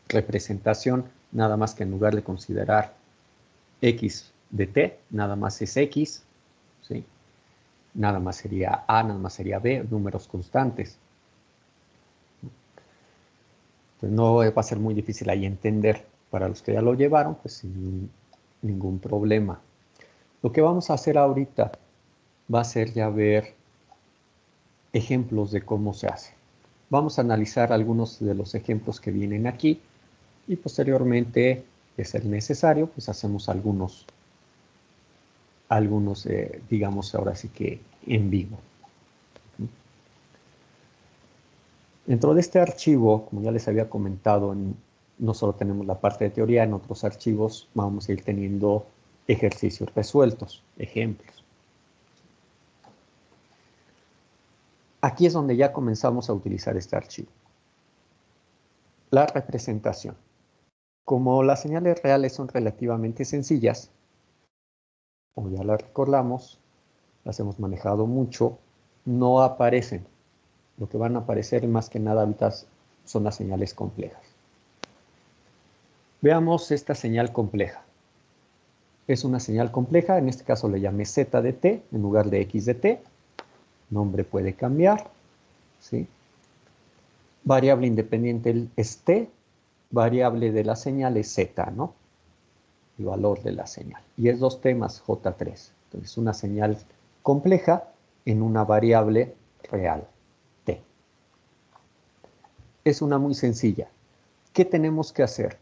representación, nada más que en lugar de considerar x de t, nada más es x, ¿sí? Nada más sería a, nada más sería b, números constantes. Pues no va a ser muy difícil ahí entender. Para los que ya lo llevaron, pues sin ningún problema. Lo que vamos a hacer ahorita va a ser ya ver ejemplos de cómo se hace. Vamos a analizar algunos de los ejemplos que vienen aquí y posteriormente, de ser necesario, pues hacemos algunos digamos ahora sí que en vivo. Dentro de este archivo, como ya les había comentado, no solo tenemos la parte de teoría, en otros archivos vamos a ir teniendo ejercicios resueltos, ejemplos. Aquí es donde ya comenzamos a utilizar este archivo. La representación. Como las señales reales son relativamente sencillas, como ya las recordamos, las hemos manejado mucho, no aparecen. Lo que van a aparecer más que nada ahorita son las señales complejas. Veamos esta señal compleja. Es una señal compleja, en este caso le llamé z de t en lugar de x de t. Nombre puede cambiar, ¿sí? Variable independiente es t, variable de la señal es z, ¿no? El valor de la señal. Y es 2t más j3. Entonces, una señal compleja en una variable real, t. Es una muy sencilla. ¿Qué tenemos que hacer?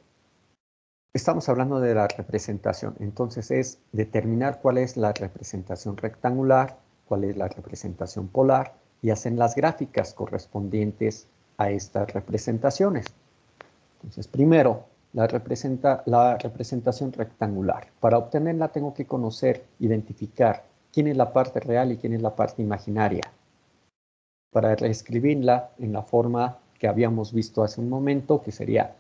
Estamos hablando de la representación, entonces es determinar cuál es la representación rectangular, cuál es la representación polar, y hacen las gráficas correspondientes a estas representaciones. Entonces, primero, la representación rectangular. Para obtenerla tengo que conocer, identificar quién es la parte real y quién es la parte imaginaria. Para reescribirla en la forma que habíamos visto hace un momento, que sería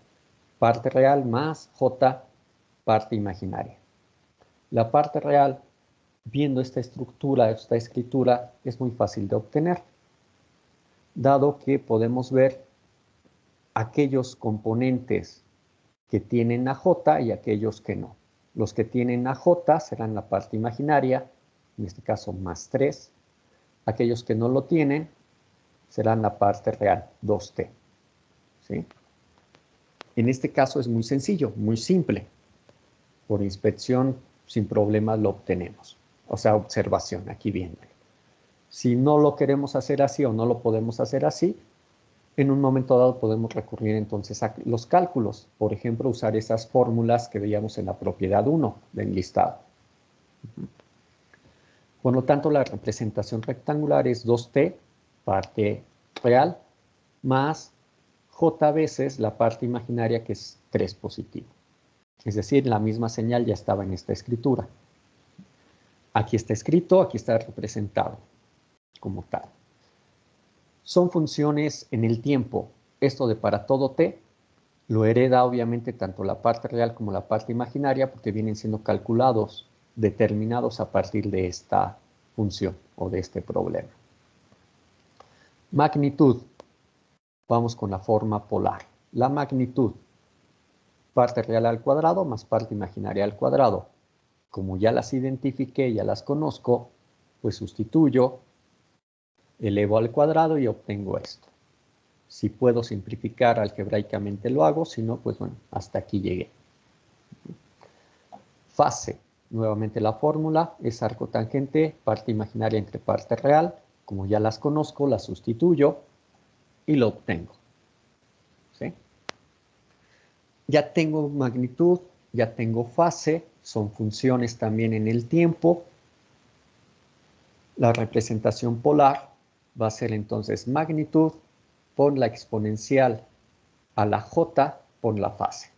parte real más j, parte imaginaria. La parte real, viendo esta estructura, esta escritura, es muy fácil de obtener, dado que podemos ver aquellos componentes que tienen a j y aquellos que no. Los que tienen a j serán la parte imaginaria, en este caso más 3. Aquellos que no lo tienen serán la parte real, 2t. ¿Sí? En este caso es muy sencillo, muy simple. Por inspección, sin problemas lo obtenemos. O sea, observación, aquí viene. Si no lo queremos hacer así o no lo podemos hacer así, En un momento dado podemos recurrir entonces a los cálculos. Por ejemplo, usar esas fórmulas que veíamos en la propiedad 1 del listado. Por lo tanto, la representación rectangular es 2t, parte real, más j veces la parte imaginaria, que es 3 positivo. Es decir, la misma señal ya estaba en esta escritura. Aquí está escrito, aquí está representado como tal. Son funciones en el tiempo. Esto de para todo t lo hereda obviamente tanto la parte real como la parte imaginaria, porque vienen siendo calculados, determinados a partir de esta función o de este problema. Magnitud. Vamos con la forma polar. La magnitud, parte real al cuadrado más parte imaginaria al cuadrado. Como ya las identifiqué, ya las conozco, pues sustituyo, elevo al cuadrado y obtengo esto. Si puedo simplificar algebraicamente lo hago, si no, pues bueno, hasta aquí llegué. Fase. Nuevamente la fórmula es arco tangente, parte imaginaria entre parte real. Como ya las conozco, las sustituyo y lo obtengo. ¿Sí? Ya tengo magnitud, ya tengo fase, son funciones también en el tiempo. La representación polar va a ser entonces magnitud por la exponencial a la j por la fase.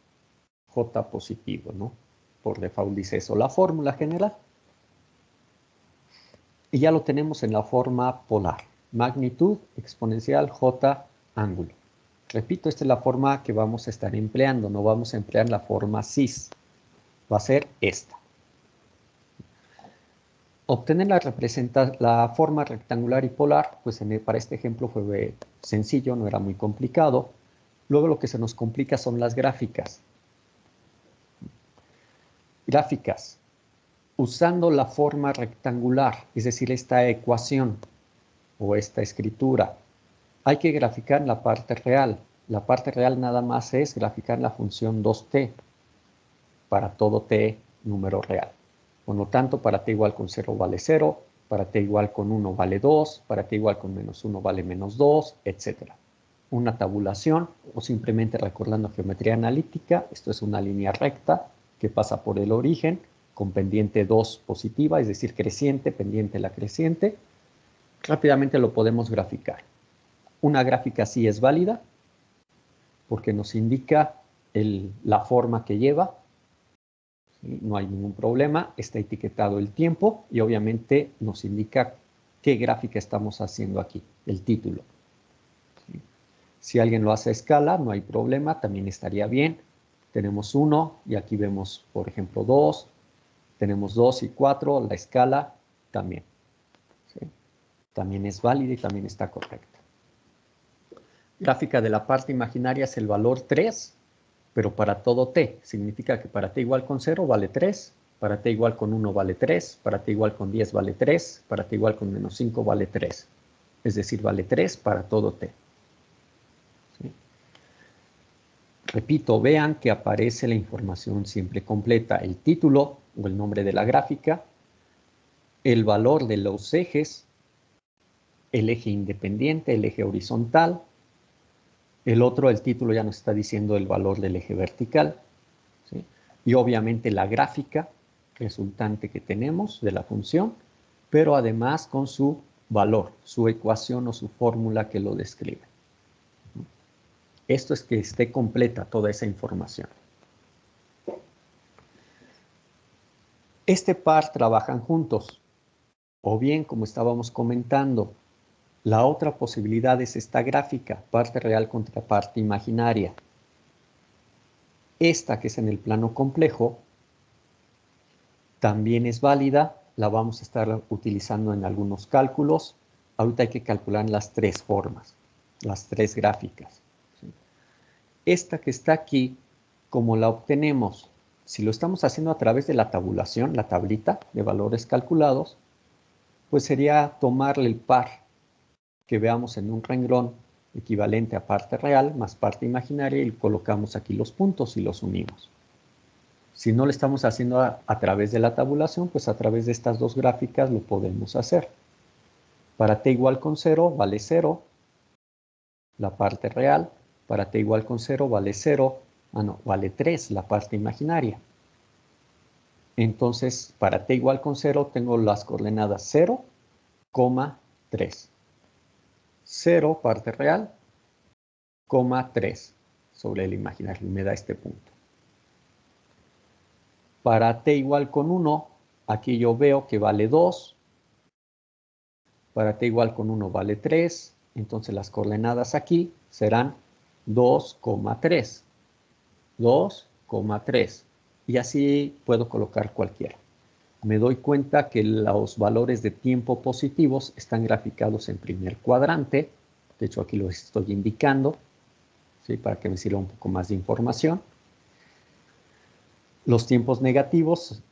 J positivo, ¿no? Por default dice eso la fórmula general. Y ya lo tenemos en la forma polar. Magnitud exponencial j ángulo. Repito, esta es la forma que vamos a estar empleando. No vamos a emplear la forma cis. Va a ser esta. Obtener la forma rectangular y polar, pues para este ejemplo fue sencillo, no era muy complicado. Luego lo que se nos complica son las gráficas. Gráficas. Usando la forma rectangular, es decir, esta ecuación o esta escritura, hay que graficar la parte real. La parte real nada más es graficar la función 2t para todo t número real. Por lo tanto, para t igual con 0 vale 0, para t igual con 1 vale 2, para t igual con menos 1 vale menos 2, etc. Una tabulación o simplemente recordando geometría analítica, esto es una línea recta que pasa por el origen con pendiente 2 positiva, es decir, creciente, pendiente la creciente. Rápidamente lo podemos graficar. Una gráfica sí es válida porque nos indica la forma que lleva. ¿Sí? No hay ningún problema, está etiquetado el tiempo y obviamente nos indica qué gráfica estamos haciendo aquí, el título. ¿Sí? Si alguien lo hace a escala, no hay problema, también estaría bien. Tenemos 1 y aquí vemos, por ejemplo, 2. Tenemos 2 y 4, la escala también. ¿Sí? También es válida y también está correcta. Gráfica de la parte imaginaria es el valor 3. Pero para todo t, significa que para t igual con 0 vale 3, para t igual con 1 vale 3, para t igual con 10 vale 3, para t igual con menos 5 vale 3. Es decir, vale 3 para todo t. ¿Sí? Repito, vean que aparece la información siempre completa, el título o el nombre de la gráfica, el valor de los ejes, el eje independiente, el eje horizontal. El otro, el título ya nos está diciendo el valor del eje vertical. ¿Sí? Y obviamente la gráfica resultante que tenemos de la función, pero además con su valor, su ecuación o su fórmula que lo describe. Esto es que esté completa toda esa información. Este par trabajan juntos, o bien, como estábamos comentando, la otra posibilidad es esta gráfica, parte real contra parte imaginaria. Esta, que es en el plano complejo, también es válida, la vamos a estar utilizando en algunos cálculos. Ahorita hay que calcular las tres formas, las tres gráficas. ¿Sí? Esta que está aquí, como la obtenemos, si lo estamos haciendo a través de la tabulación, la tablita de valores calculados, pues sería tomarle el par que veamos en un renglón equivalente a parte real más parte imaginaria y colocamos aquí los puntos y los unimos. Si no lo estamos haciendo a través de la tabulación, pues a través de estas dos gráficas lo podemos hacer. Para t igual con 0 vale 0, la parte real. Para t igual con 0 vale 0. Ah, no, vale 3 la parte imaginaria. Entonces, para t igual con 0 tengo las coordenadas 0, 3. 0, parte real, 3 sobre el imaginario. Me da este punto. Para t igual con 1, aquí yo veo que vale 2. Para t igual con 1 vale 3. Entonces las coordenadas aquí serán 2,3. 2,3. Y así puedo colocar cualquiera. Me doy cuenta que los valores de tiempo positivos están graficados en primer cuadrante. De hecho, aquí los estoy indicando, ¿sí? Para que me sirva un poco más de información. Los tiempos negativos,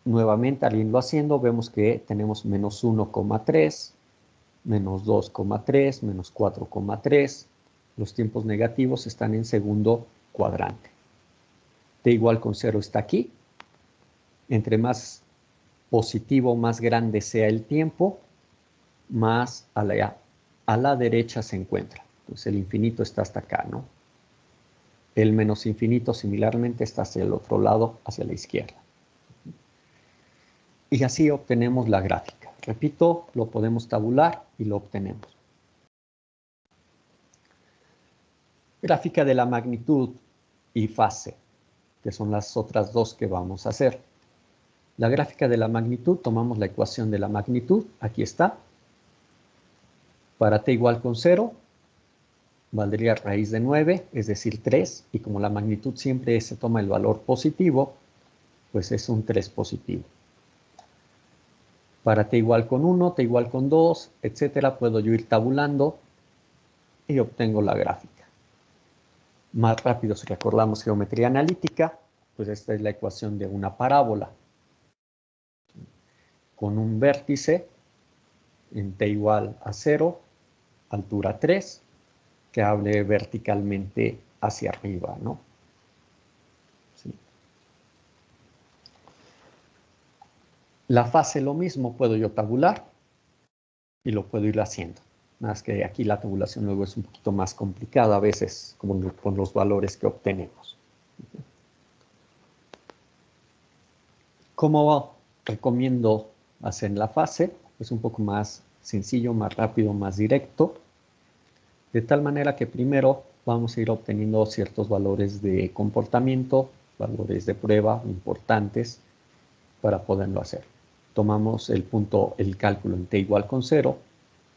nuevamente al irlo haciendo, vemos que tenemos menos 1,3, menos 2,3, menos 4,3. Los tiempos negativos están en segundo cuadrante. T igual con 0 está aquí. Entre más positivo, más grande sea el tiempo, más a la derecha se encuentra. Entonces el infinito está hasta acá, ¿no? El menos infinito similarmente está hacia el otro lado, hacia la izquierda. Y así obtenemos la gráfica. Repito, lo podemos tabular y lo obtenemos. Gráfica de la magnitud y fase, que son las otras dos que vamos a hacer. La gráfica de la magnitud, tomamos la ecuación de la magnitud, aquí está. Para t igual con 0, valdría raíz de 9, es decir, 3, y como la magnitud siempre se toma el valor positivo, pues es un 3 positivo. Para t igual con 1, t igual con 2, etcétera, puedo yo ir tabulando y obtengo la gráfica. Más rápido, si recordamos geometría analítica, pues esta es la ecuación de una parábola. Con un vértice en t igual a 0, altura 3, que hable verticalmente hacia arriba, ¿no? ¿Sí? La fase lo mismo, puedo yo tabular y lo puedo ir haciendo. Nada más que aquí la tabulación luego es un poquito más complicada a veces con los valores que obtenemos. ¿Cómo recomiendo hacer la fase? Es un poco más sencillo, más rápido, más directo. De tal manera que primero vamos a ir obteniendo ciertos valores de comportamiento, valores de prueba importantes para poderlo hacer. Tomamos el cálculo en t igual con 0.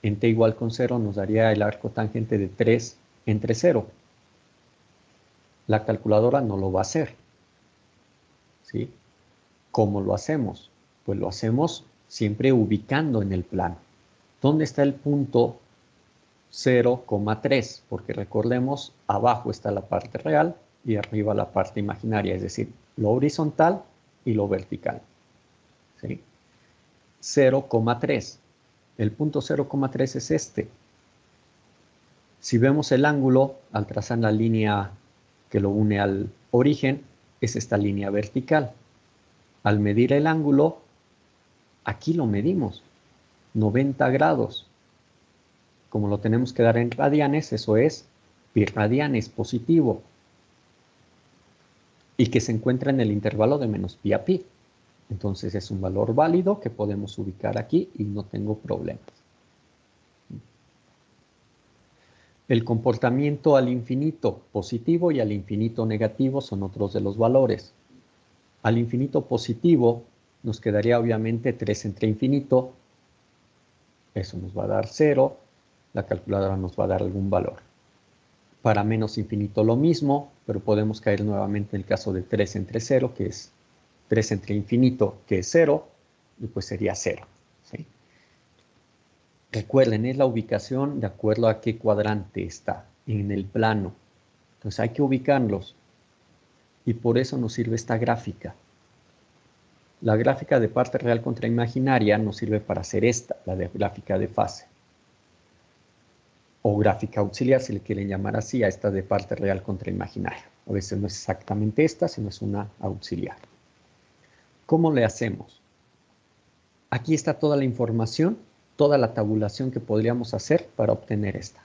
En t igual con 0 nos daría el arco tangente de 3 entre 0. La calculadora no lo va a hacer, ¿sí? ¿Cómo lo hacemos? Pues lo hacemos siempre ubicando en el plano. ¿Dónde está el punto 0,3? Porque recordemos, abajo está la parte real y arriba la parte imaginaria, es decir, lo horizontal y lo vertical. ¿Sí? 0,3. El punto 0,3 es este. Si vemos el ángulo, al trazar la línea que lo une al origen, es esta línea vertical. Al medir el ángulo, aquí lo medimos, 90 grados. Como lo tenemos que dar en radianes, eso es pi radianes positivo. Y que se encuentra en el intervalo de menos pi a pi. Entonces es un valor válido que podemos ubicar aquí y no tengo problemas. El comportamiento al infinito positivo y al infinito negativo son otros de los valores. Al infinito positivo nos quedaría obviamente 3 entre infinito. Eso nos va a dar 0. La calculadora nos va a dar algún valor. Para menos infinito lo mismo, pero podemos caer nuevamente en el caso de 3 entre 0, que es 3 entre infinito, que es 0, y pues sería 0. ¿Sí? Recuerden, es la ubicación de acuerdo a qué cuadrante está en el plano. Entonces hay que ubicarlos. Y por eso nos sirve esta gráfica. La gráfica de parte real contra imaginaria nos sirve para hacer esta, la de gráfica de fase. O gráfica auxiliar, si le quieren llamar así, a esta de parte real contra imaginaria. A veces no es exactamente esta, sino es una auxiliar. ¿Cómo le hacemos? Aquí está toda la información, toda la tabulación que podríamos hacer para obtener esta.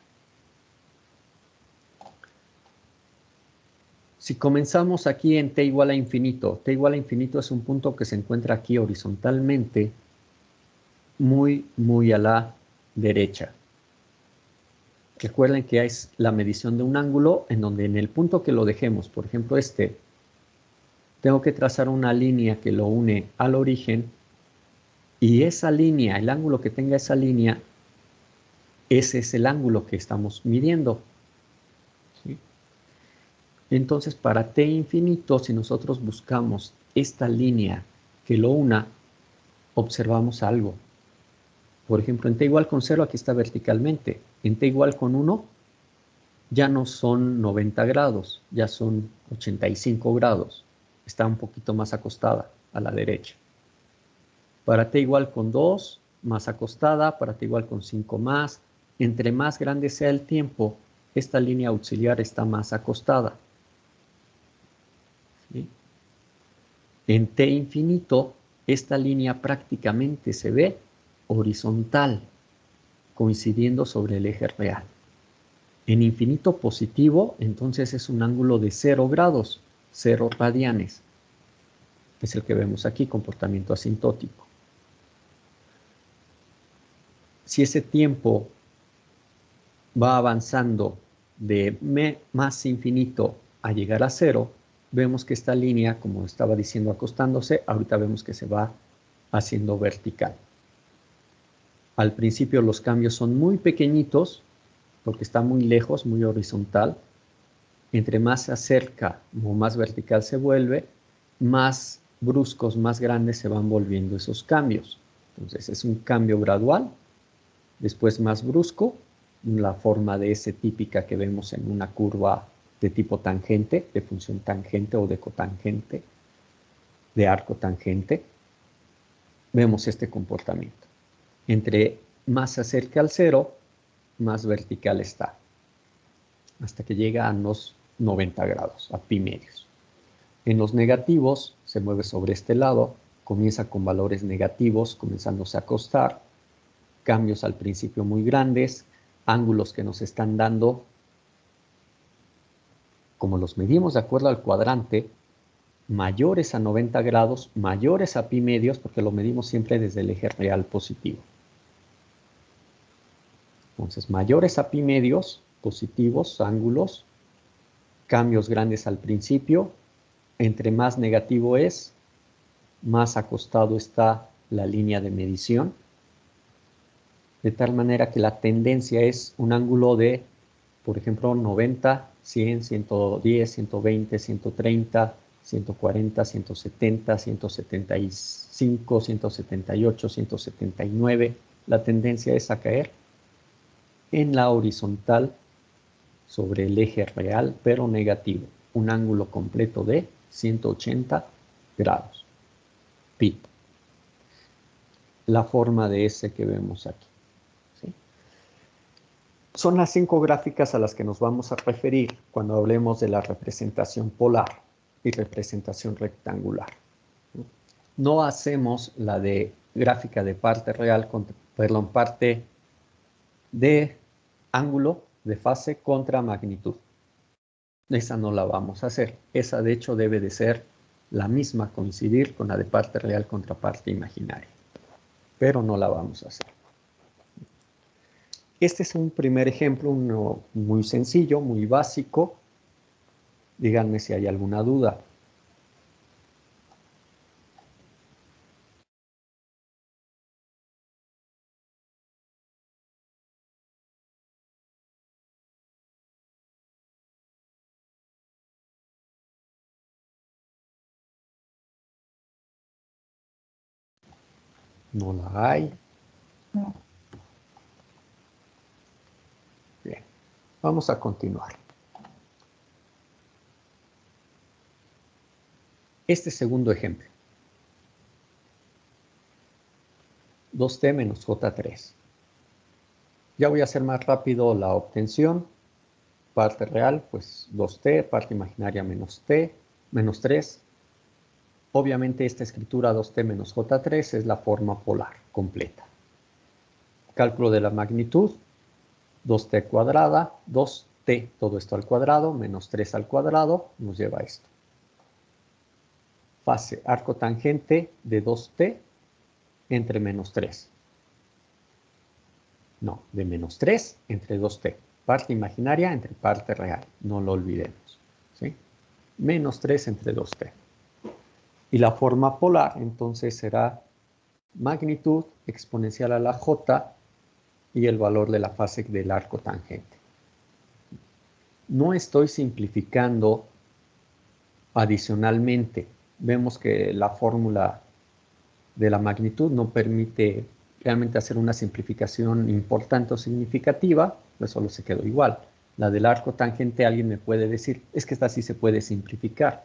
Si comenzamos aquí en t igual a infinito, t igual a infinito es un punto que se encuentra aquí horizontalmente, muy a la derecha. Recuerden que es la medición de un ángulo en donde en el punto que lo dejemos, por ejemplo tengo que trazar una línea que lo une al origen y esa línea, el ángulo que tenga esa línea, ese es el ángulo que estamos midiendo. ¿Sí? Entonces, para t infinito, si nosotros buscamos esta línea que lo una, observamos algo. Por ejemplo, en t igual con 0, aquí está verticalmente. En t igual con 1, ya no son 90 grados, ya son 85 grados. Está un poquito más acostada a la derecha. Para t igual con 2, más acostada. Para t igual con 5 más. Entre más grande sea el tiempo, esta línea auxiliar está más acostada. ¿Sí? En t infinito, esta línea prácticamente se ve horizontal, coincidiendo sobre el eje real. En infinito positivo, entonces es un ángulo de 0 grados, 0 radianes. Es el que vemos aquí, comportamiento asintótico. Si ese tiempo va avanzando de más infinito a llegar a 0, vemos que esta línea, como estaba diciendo, acostándose, ahorita vemos que se va haciendo vertical. Al principio los cambios son muy pequeñitos, porque está muy lejos, muy horizontal. Entre más se acerca o más vertical se vuelve, más bruscos, más grandes se van volviendo esos cambios. Entonces es un cambio gradual, después más brusco, la forma de S típica que vemos en una curva de tipo tangente, de función tangente o de cotangente, de arco tangente. Vemos este comportamiento. Entre más se acerca al 0, más vertical está, hasta que llega a unos 90 grados, a pi medios. En los negativos se mueve sobre este lado, comienza con valores negativos, comenzándose a acostar, cambios al principio muy grandes, ángulos que nos están dando, como los medimos de acuerdo al cuadrante, mayores a 90 grados, mayores a pi medios, porque lo medimos siempre desde el eje real positivo. Entonces, mayores a pi medios, positivos, ángulos, cambios grandes al principio. Entre más negativo es, más acostado está la línea de medición. De tal manera que la tendencia es un ángulo de, por ejemplo, 90, 100, 110, 120, 130, 140, 170, 175, 178, 179. La tendencia es a caer en la horizontal sobre el eje real, pero negativo. Un ángulo completo de 180 grados. Pi. La forma de S que vemos aquí. ¿Sí? Son las 5 gráficas a las que nos vamos a referir cuando hablemos de la representación polar y representación rectangular. No hacemos la de gráfica de parte real, perdón, parte de ángulo de fase contra magnitud. Esa no la vamos a hacer. Esa de hecho debe de ser la misma, coincidir con la de parte real contra parte imaginaria. Pero no la vamos a hacer. Este es un primer ejemplo, uno muy sencillo, muy básico. Díganme si hay alguna duda. No la hay. No. Bien, vamos a continuar. Este segundo ejemplo. 2t menos j3. Ya voy a hacer más rápido la obtención. Parte real, pues 2t, parte imaginaria menos 3. Obviamente esta escritura 2t menos j3 es la forma polar completa. Cálculo de la magnitud, 2t cuadrada, 2 t, todo esto al cuadrado, menos 3 al cuadrado, nos lleva a esto. Fase arco tangente de 2t entre menos 3. No, de menos 3 entre 2t. Parte imaginaria entre parte real. No lo olvidemos. ¿Sí? Menos 3 entre 2t. Y la forma polar, entonces, será magnitud exponencial a la j y el valor de la fase del arco tangente. No estoy simplificando adicionalmente. Vemos que la fórmula de la magnitud no permite realmente hacer una simplificación importante o significativa, pues solo se quedó igual. La del arco tangente, alguien me puede decir, es que esta sí se puede simplificar.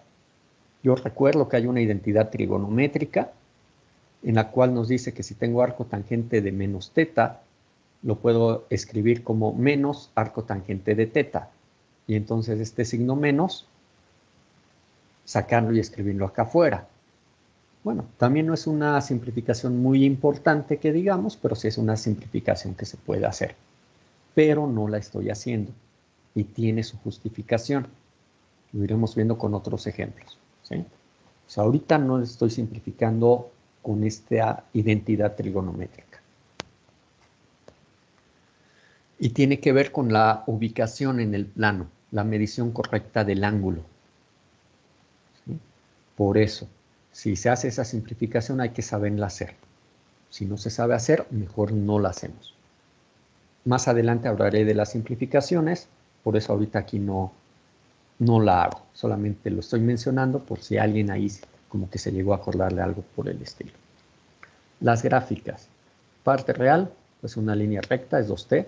Yo recuerdo que hay una identidad trigonométrica en la cual nos dice que si tengo arco tangente de menos teta, lo puedo escribir como menos arco tangente de teta. Y entonces este signo menos, sacarlo y escribirlo acá afuera. Bueno, también no es una simplificación muy importante que digamos, pero sí es una simplificación que se puede hacer. Pero no la estoy haciendo y tiene su justificación. Lo iremos viendo con otros ejemplos. ¿Sí? O sea, ahorita no estoy simplificando con esta identidad trigonométrica. Y tiene que ver con la ubicación en el plano, la medición correcta del ángulo. ¿Sí? Por eso, si se hace esa simplificación hay que saberla hacer. Si no se sabe hacer, mejor no la hacemos. Más adelante hablaré de las simplificaciones, por eso ahorita aquí no la hago. Solamente lo estoy mencionando por si alguien ahí como que se llegó a acordarle algo por el estilo. Las gráficas. Parte real, pues una línea recta es 2t.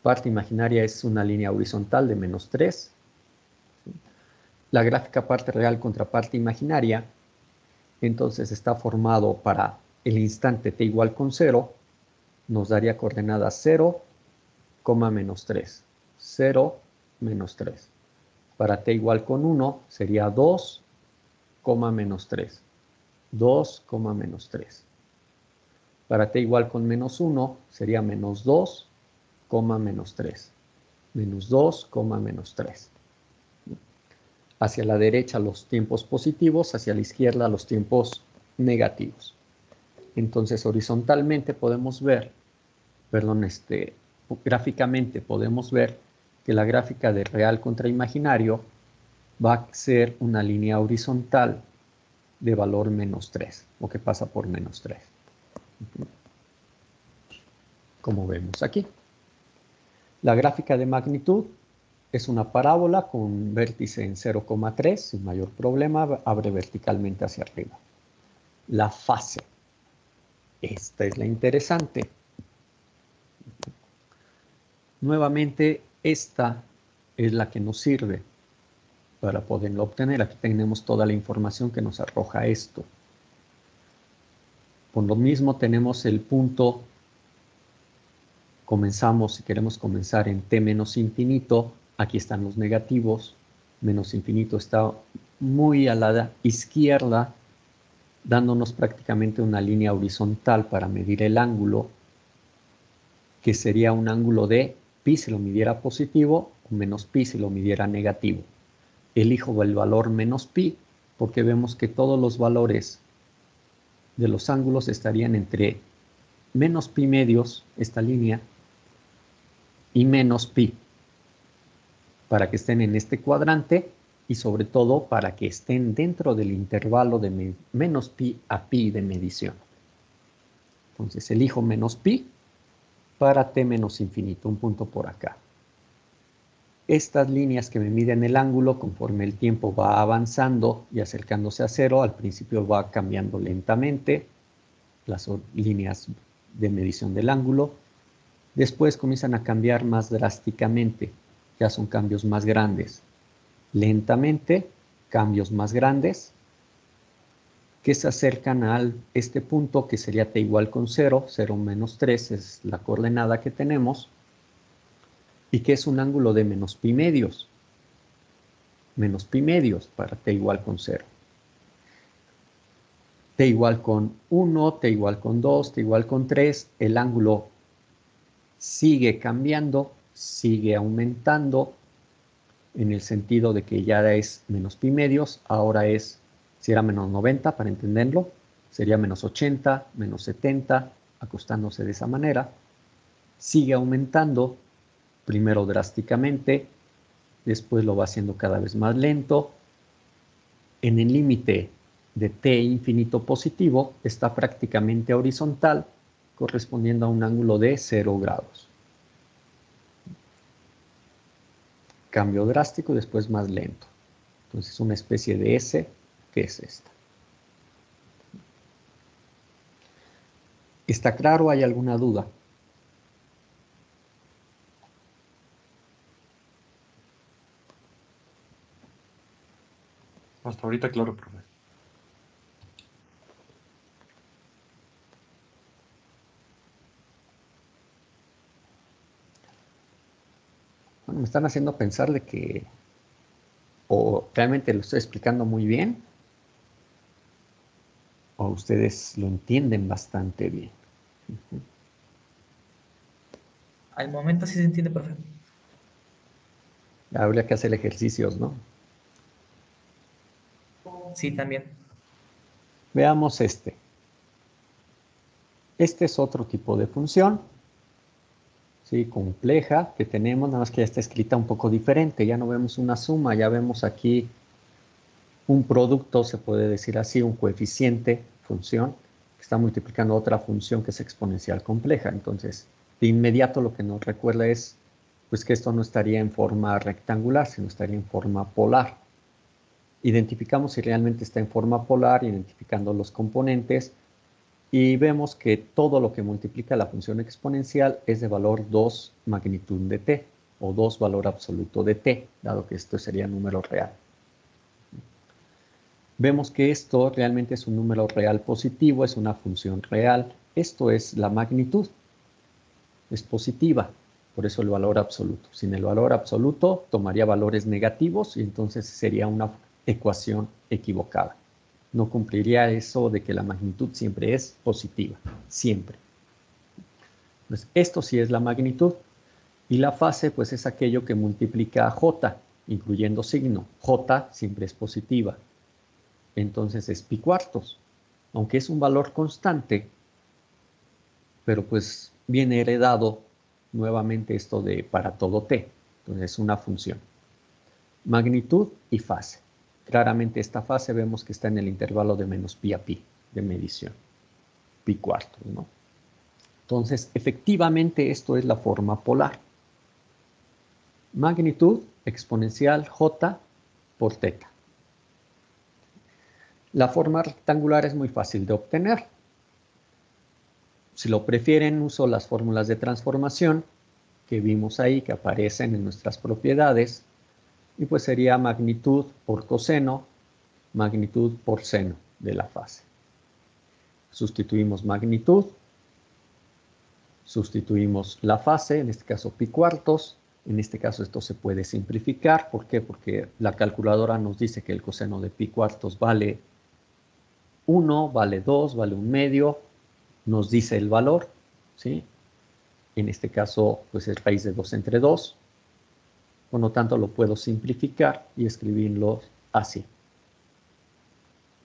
Parte imaginaria es una línea horizontal de menos 3. La gráfica parte real contra parte imaginaria, entonces está formado para el instante t igual con 0, nos daría coordenadas 0, menos 3. 0, menos 3. Para t igual con 1 sería 2, menos 3. 2, menos 3. Para t igual con menos 1 sería menos 2, menos 3. Menos 2, menos 3. Hacia la derecha los tiempos positivos, hacia la izquierda los tiempos negativos. Entonces horizontalmente podemos ver, gráficamente podemos ver que la gráfica de real contra imaginario va a ser una línea horizontal de valor menos 3, o que pasa por menos 3. Como vemos aquí. La gráfica de magnitud es una parábola con vértice en 0,3, sin mayor problema, abre verticalmente hacia arriba. La fase. Esta es la interesante. Nuevamente, esta es la que nos sirve para poderlo obtener. Aquí tenemos toda la información que nos arroja esto. Por lo mismo tenemos el punto, comenzamos, si queremos comenzar en t menos infinito, aquí están los negativos, menos infinito está muy a la izquierda, dándonos prácticamente una línea horizontal para medir el ángulo, que sería un ángulo de pi si lo midiera positivo o menos pi si lo midiera negativo. Elijo el valor menos pi porque vemos que todos los valores de los ángulos estarían entre menos pi medios, esta línea, y menos pi, para que estén en este cuadrante y sobre todo para que estén dentro del intervalo de menos pi a pi de medición. Entonces elijo menos pi para t menos infinito, un punto por acá. Estas líneas que me miden el ángulo, conforme el tiempo va avanzando y acercándose a 0, al principio va cambiando lentamente las líneas de medición del ángulo. Después comienzan a cambiar más drásticamente, ya son cambios más grandes. Lentamente, cambios más grandes, que se acercan a este punto que sería t igual con 0, 0 menos 3 es la coordenada que tenemos, y que es un ángulo de menos pi medios para t igual con 0. T igual con 1, t igual con 2, t igual con 3, el ángulo sigue cambiando sigue aumentando en el sentido de que ya es menos pi medios, ahora es, si era menos 90 para entenderlo, sería menos 80, menos 70, acostándose de esa manera. Sigue aumentando, primero drásticamente, después lo va haciendo cada vez más lento. En el límite de t infinito positivo está prácticamente horizontal, correspondiendo a un ángulo de 0 grados. Cambio drástico y después más lento. Entonces una especie de S, que es esta. ¿Está claro? ¿Hay alguna duda? Hasta ahorita, claro, profe. Bueno, me están haciendo pensar de que o realmente lo estoy explicando muy bien o ustedes lo entienden bastante bien. Al momento sí se entiende, profe. Habría que hacer ejercicios, ¿no? Sí, también. Veamos este. Este es otro tipo de función, ¿sí? Compleja que tenemos, nada más que ya está escrita un poco diferente. Ya no vemos una suma, ya vemos aquí un producto, se puede decir así, un coeficiente, función, que está multiplicando otra función que es exponencial compleja. Entonces, de inmediato lo que nos recuerda es pues que esto no estaría en forma rectangular, sino estaría en forma polar. Identificamos si realmente está en forma polar, identificando los componentes, y vemos que todo lo que multiplica la función exponencial es de valor 2 magnitud de t, o 2 valor absoluto de t, dado que esto sería número real. Vemos que esto realmente es un número real positivo, es una función real. Esto es la magnitud, es positiva, por eso el valor absoluto. Sin el valor absoluto tomaría valores negativos y entonces sería una ecuación equivocada. No cumpliría eso de que la magnitud siempre es positiva, siempre. Entonces, esto sí es la magnitud. Y la fase, pues es aquello que multiplica a j, incluyendo signo. J siempre es positiva. Entonces es pi cuartos. Aunque es un valor constante, pero pues viene heredado nuevamente esto de para todo t. Entonces es una función. Magnitud y fase. Claramente esta fase vemos que está en el intervalo de menos pi a pi de medición. Pi cuartos, ¿no? Entonces, efectivamente esto es la forma polar. Magnitud exponencial j por teta. La forma rectangular es muy fácil de obtener. Si lo prefieren, uso las fórmulas de transformación que vimos ahí, que aparecen en nuestras propiedades, y pues sería magnitud por coseno, magnitud por seno de la fase. Sustituimos magnitud, sustituimos la fase, en este caso pi cuartos. En este caso esto se puede simplificar. ¿Por qué? Porque la calculadora nos dice que el coseno de pi cuartos vale 1, vale 2, vale 1 medio. Nos dice el valor, ¿sí? En este caso, pues es raíz de 2 entre 2. Por lo tanto, lo puedo simplificar y escribirlo así.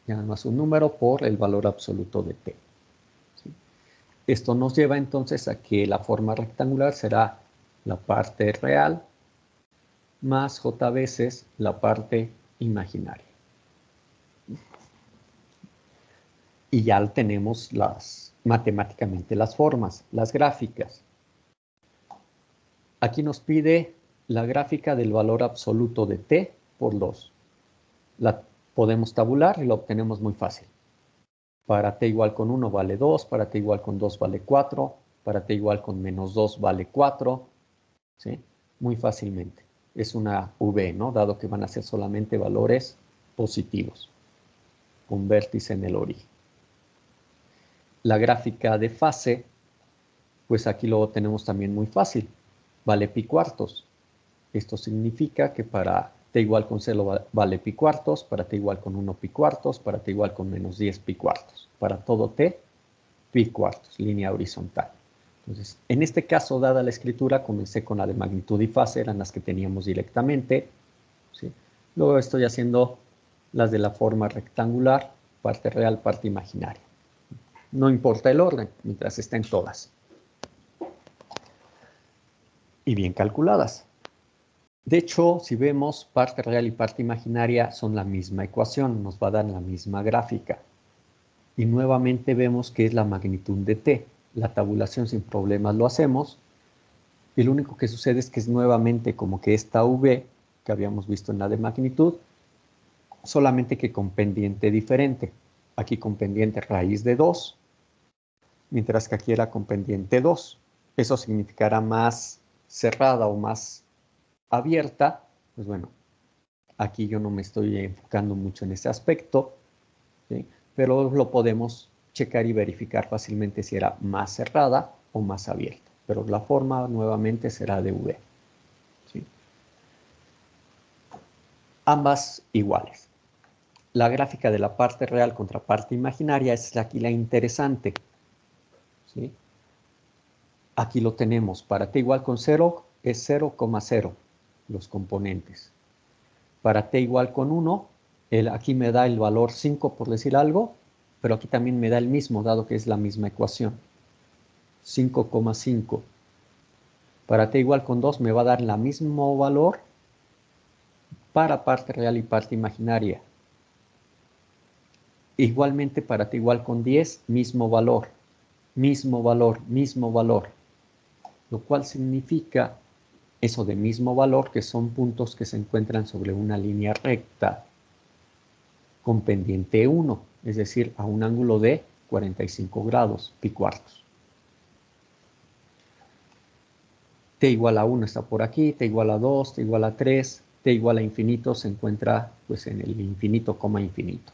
Ya nada más un número por el valor absoluto de t. ¿Sí? Esto nos lleva entonces a que la forma rectangular será la parte real más j veces la parte imaginaria. Y ya tenemos matemáticamente las formas, las gráficas. Aquí nos pide la gráfica del valor absoluto de t por 2. La podemos tabular y la obtenemos muy fácil. Para t igual con 1 vale 2, para t igual con 2 vale 4, para t igual con menos 2 vale 4, ¿sí? Muy fácilmente. Es una v, ¿no? Dado que van a ser solamente valores positivos, con vértice en el origen. La gráfica de fase, pues aquí lo tenemos también muy fácil. Vale pi cuartos. Esto significa que para t igual con 0 vale pi cuartos, para t igual con 1 pi cuartos, para t igual con menos 10 pi cuartos. Para todo t, pi cuartos, línea horizontal. Entonces, en este caso, dada la escritura, comencé con la de magnitud y fase, eran las que teníamos directamente, ¿sí? Luego estoy haciendo las de la forma rectangular, parte real, parte imaginaria. No importa el orden, mientras estén todas. Y bien calculadas. De hecho, si vemos, parte real y parte imaginaria son la misma ecuación, nos va a dar la misma gráfica. Y nuevamente vemos que es la magnitud de t. La tabulación sin problemas lo hacemos. Y lo único que sucede es que es nuevamente como que esta v, que habíamos visto en la de magnitud, solamente que con pendiente diferente. Aquí con pendiente raíz de 2, mientras que aquí era con pendiente 2. Eso significará más cerrada o más abierta. Pues bueno, aquí yo no me estoy enfocando mucho en ese aspecto, ¿sí? Pero lo podemos checar y verificar fácilmente si era más cerrada o más abierta. Pero la forma nuevamente será de V, ¿sí? Ambas iguales. La gráfica de la parte real contra parte imaginaria es aquí la interesante, ¿sí? Aquí lo tenemos. Para t igual con 0 es 0,0 los componentes. Para t igual con 1, aquí me da el valor 5 por decir algo, pero aquí también me da el mismo, dado que es la misma ecuación. 5,5. Para t igual con 2 me va a dar el mismo valor para parte real y parte imaginaria. Igualmente para t igual con 10, mismo valor, mismo valor, mismo valor. Lo cual significa eso de mismo valor, que son puntos que se encuentran sobre una línea recta con pendiente 1, es decir, a un ángulo de 45 grados, pi cuartos. T igual a 1 está por aquí, t igual a 2, t igual a 3, t igual a infinito se encuentra pues en el infinito, coma infinito.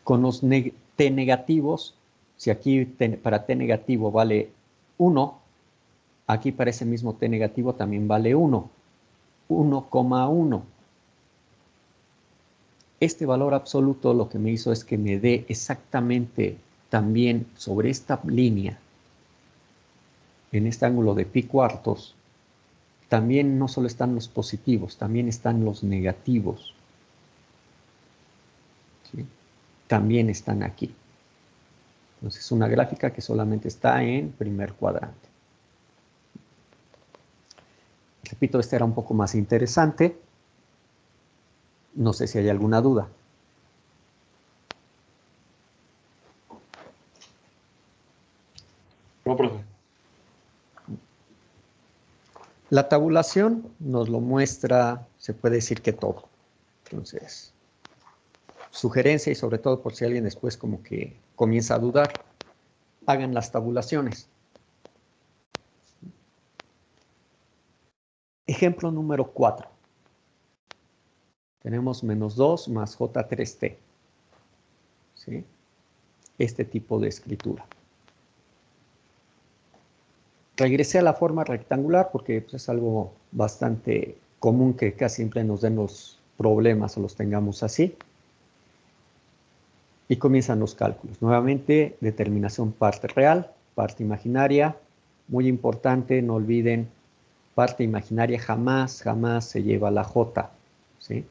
Con los t negativos, si aquí para t negativo vale 1, aquí para ese mismo t negativo también vale 1, 1,1. Este valor absoluto lo que me hizo es que me dé exactamente también sobre esta línea, en este ángulo de pi cuartos, también no solo están los positivos, también están los negativos, ¿sí? También están aquí. Entonces es una gráfica que solamente está en primer cuadrante. Repito, esta era un poco más interesante. No sé si hay alguna duda. No, profe. La tabulación nos lo muestra, se puede decir que todo. Entonces, sugerencia y sobre todo por si alguien después como que comienza a dudar, hagan las tabulaciones. Ejemplo número 4. Tenemos menos 2 más J3T. ¿Sí? Este tipo de escritura. Regresé a la forma rectangular porque pues, es algo bastante común que casi siempre nos den los problemas o los tengamos así. Y comienzan los cálculos. Nuevamente, determinación parte real, parte imaginaria. Muy importante, no olviden, parte imaginaria jamás, jamás se lleva la J, ¿sí?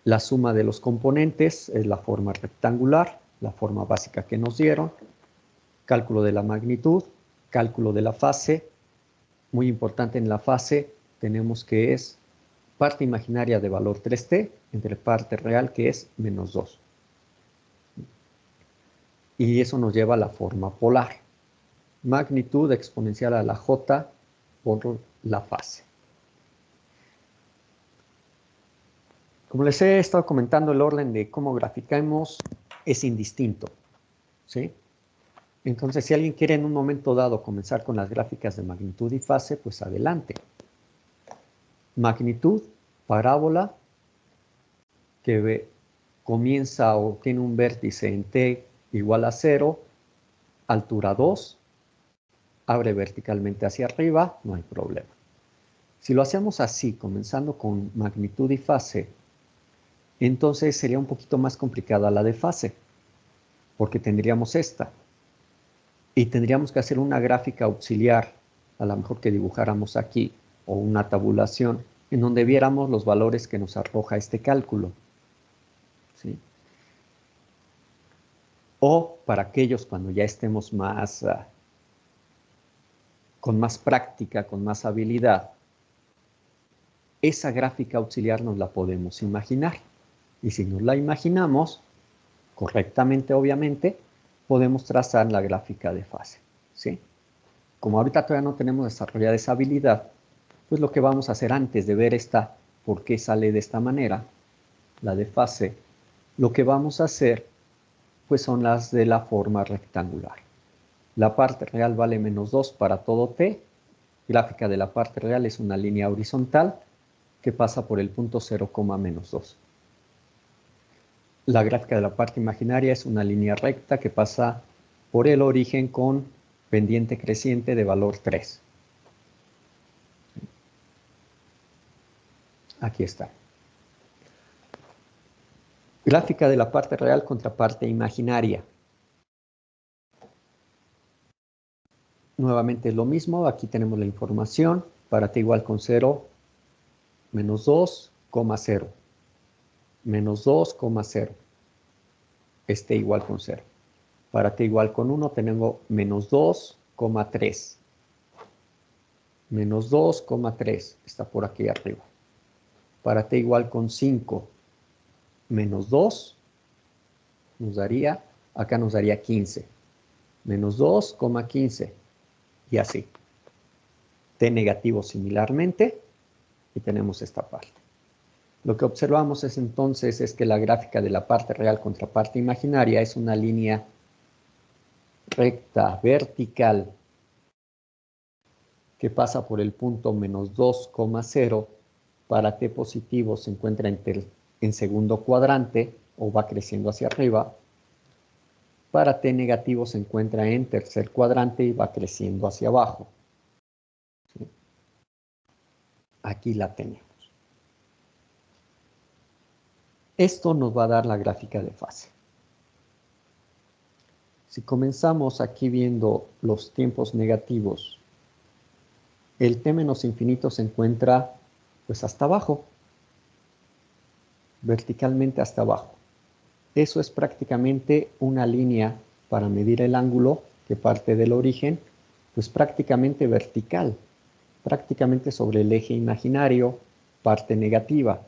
La suma de los componentes es la forma rectangular, la forma básica que nos dieron. Cálculo de la magnitud, cálculo de la fase. Muy importante en la fase tenemos que es parte imaginaria de valor 3t entre parte real que es menos 2. Y eso nos lleva a la forma polar. Magnitud exponencial a la j por la fase. Como les he estado comentando, el orden de cómo graficamos es indistinto, ¿sí? Entonces, si alguien quiere en un momento dado comenzar con las gráficas de magnitud y fase, pues adelante. Magnitud, parábola, que comienza o tiene un vértice en t igual a 0, altura 2, abre verticalmente hacia arriba, no hay problema. Si lo hacemos así, comenzando con magnitud y fase, entonces sería un poquito más complicada la de fase, porque tendríamos esta. Y tendríamos que hacer una gráfica auxiliar, a lo mejor que dibujáramos aquí, o una tabulación, en donde viéramos los valores que nos arroja este cálculo. ¿Sí? O para aquellos cuando ya estemos más, con más práctica, con más habilidad, esa gráfica auxiliar nos la podemos imaginar. Y si nos la imaginamos, correctamente obviamente, podemos trazar la gráfica de fase. ¿Sí? Como ahorita todavía no tenemos desarrollada esa habilidad, pues lo que vamos a hacer antes de ver esta, por qué sale de esta manera, la de fase, lo que vamos a hacer pues son las de la forma rectangular. La parte real vale menos 2 para todo t. Gráfica de la parte real es una línea horizontal que pasa por el punto 0, menos 2. La gráfica de la parte imaginaria es una línea recta que pasa por el origen con pendiente creciente de valor 3. Aquí está. Gráfica de la parte real contra parte imaginaria. Nuevamente es lo mismo, aquí tenemos la información, para t igual con 0, menos 2, 0. Menos 2, 0. Este igual con 0. Para t igual con 1 tenemos menos 2, 3. Menos 2, 3. Está por aquí arriba. Para t igual con 5, menos 2, nos daría, acá nos daría 15. Menos 2, 15. Y así. T negativo similarmente. Y tenemos esta parte. Lo que observamos es entonces es que la gráfica de la parte real contra parte imaginaria es una línea recta, vertical, que pasa por el punto menos 2, 0. Para t positivo se encuentra en segundo cuadrante o va creciendo hacia arriba. Para t negativo se encuentra en tercer cuadrante y va creciendo hacia abajo. ¿Sí? Aquí la tenemos. Esto nos va a dar la gráfica de fase. Si comenzamos aquí viendo los tiempos negativos, el t menos infinito se encuentra pues hasta abajo, verticalmente hasta abajo. Eso es prácticamente una línea para medir el ángulo que parte del origen, pues prácticamente vertical, prácticamente sobre el eje imaginario, parte negativa.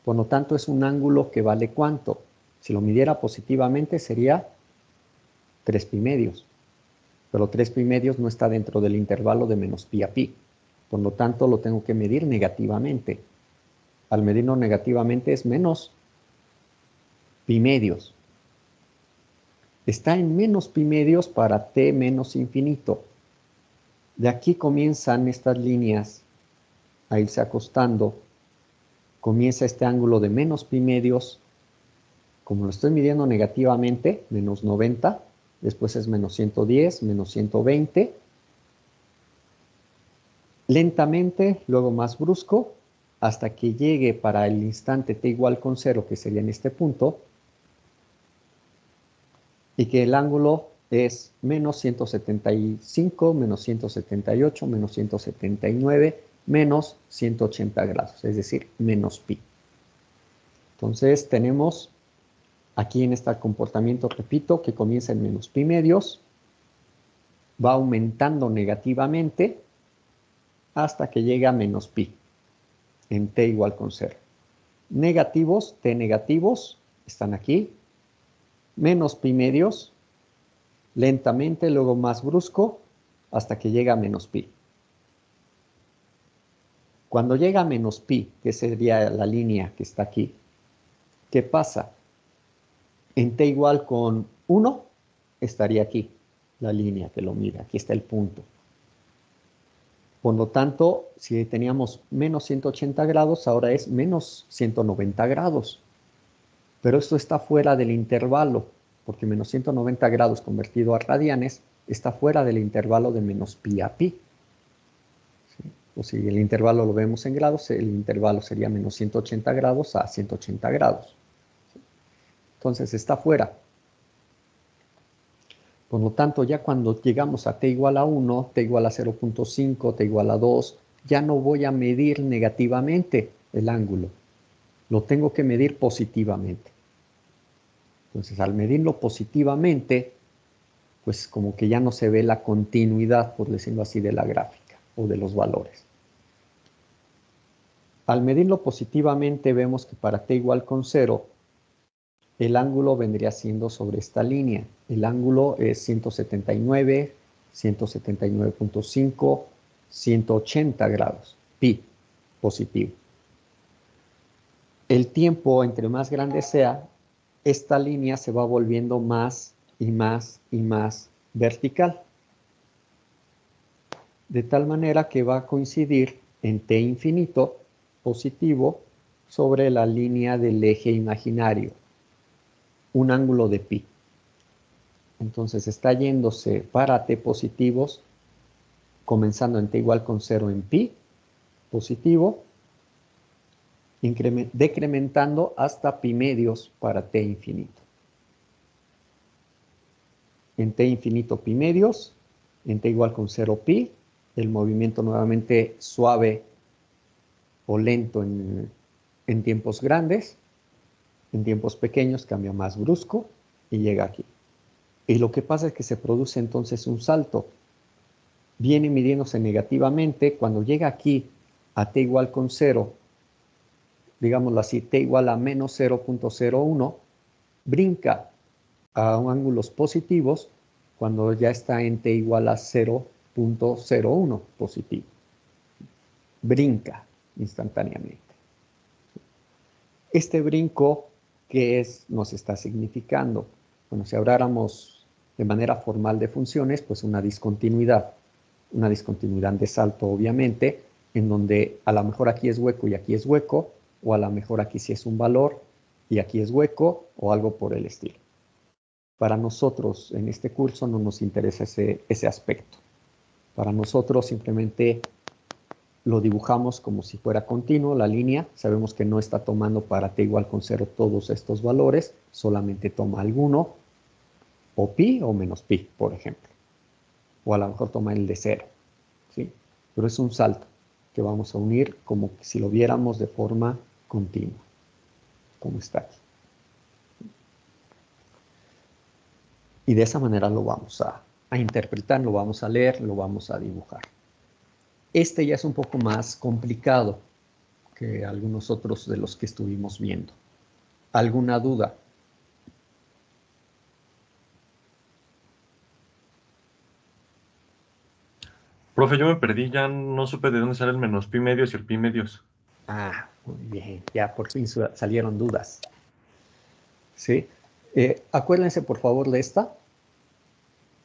Por lo tanto, es un ángulo que vale ¿cuánto? Si lo midiera positivamente sería 3 pi medios. Pero 3 pi medios no está dentro del intervalo de menos pi a pi. Por lo tanto, lo tengo que medir negativamente. Al medirlo negativamente es menos pi medios. Está en menos pi medios para t menos infinito. De aquí comienzan estas líneas a irse acostando. Comienza este ángulo de menos pi medios. Como lo estoy midiendo negativamente, menos 90. Después es menos 110, menos 120. Lentamente, luego más brusco, hasta que llegue para el instante t igual con 0, que sería en este punto, y que el ángulo es menos 175, menos 178, menos 179, menos 180 grados, es decir, menos pi. Entonces tenemos aquí en este comportamiento, repito, que comienza en menos pi medios, va aumentando negativamente hasta que llega a menos pi, en t igual con 0. Negativos, t negativos, están aquí, menos pi medios, lentamente, luego más brusco, hasta que llega a menos pi. Cuando llega a menos pi, que sería la línea que está aquí, ¿qué pasa? En t igual con 1, estaría aquí, la línea que lo mide, aquí está el punto. Por lo tanto, si teníamos menos 180 grados, ahora es menos 190 grados. Pero esto está fuera del intervalo, porque menos 190 grados convertido a radianes está fuera del intervalo de menos pi a pi. ¿Sí? O si el intervalo lo vemos en grados, el intervalo sería menos 180 grados a 180 grados. ¿Sí? Entonces está fuera. Por lo tanto, ya cuando llegamos a t igual a 1, t igual a 0.5, t igual a 2, ya no voy a medir negativamente el ángulo. Lo tengo que medir positivamente. Entonces, al medirlo positivamente, pues como que ya no se ve la continuidad, por decirlo así, de la gráfica o de los valores. Al medirlo positivamente, vemos que para t igual con 0, el ángulo vendría siendo sobre esta línea. El ángulo es 179, 179.5, 180 grados, pi, positivo. El tiempo, entre más grande sea, esta línea se va volviendo más y más y más vertical. De tal manera que va a coincidir en t infinito, positivo, sobre la línea del eje imaginario, un ángulo de pi. Entonces está yéndose para t positivos, comenzando en t igual con 0 en pi, positivo, decrementando hasta pi medios para t infinito. En t infinito pi medios, en t igual con 0 pi, el movimiento nuevamente suave o lento en tiempos grandes, en tiempos pequeños cambia más brusco y llega aquí. Y lo que pasa es que se produce entonces un salto. Viene midiéndose negativamente, cuando llega aquí a t igual con 0, digámoslo así, t igual a menos 0.01, brinca a ángulos positivos cuando ya está en t igual a 0.01 positivo. Brinca instantáneamente. Este brinco, ¿qué nos está significando? Bueno, si habláramos de manera formal de funciones, pues una discontinuidad de salto, obviamente, en donde a lo mejor aquí es hueco y aquí es hueco, o a lo mejor aquí sí es un valor y aquí es hueco, o algo por el estilo. Para nosotros en este curso no nos interesa ese aspecto. Para nosotros simplemente lo dibujamos como si fuera continuo la línea. Sabemos que no está tomando para t igual con 0 todos estos valores, solamente toma alguno, o pi o menos pi, por ejemplo. O a lo mejor toma el de 0, ¿sí? Pero es un salto que vamos a unir como si lo viéramos de forma continua, como está aquí. Y de esa manera lo vamos a interpretar, lo vamos a leer, lo vamos a dibujar. Este ya es un poco más complicado que algunos otros de los que estuvimos viendo. ¿Alguna duda? Profe, yo me perdí, ya no supe de dónde sale el menos pi medios y el pi medios. Ah, muy bien, ya por fin salieron dudas. ¿Sí? Acuérdense por favor de esta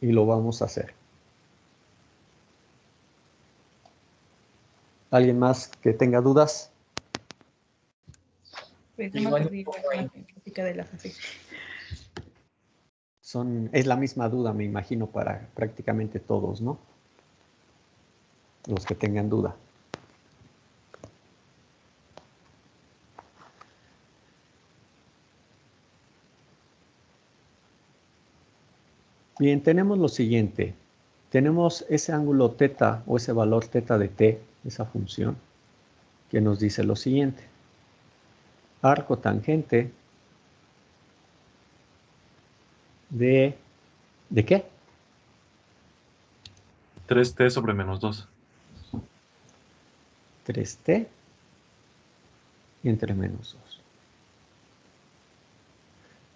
y lo vamos a hacer. ¿Alguien más que tenga dudas? Pues yo me perdí con la gráfica de la FAFE. Es la misma duda, me imagino, para prácticamente todos, ¿no? Los que tengan duda. Bien, tenemos lo siguiente. Tenemos ese ángulo θ o ese valor θ de t, esa función, que nos dice lo siguiente. Arco tangente ¿de qué? 3t sobre menos 2. 3t entre menos 2.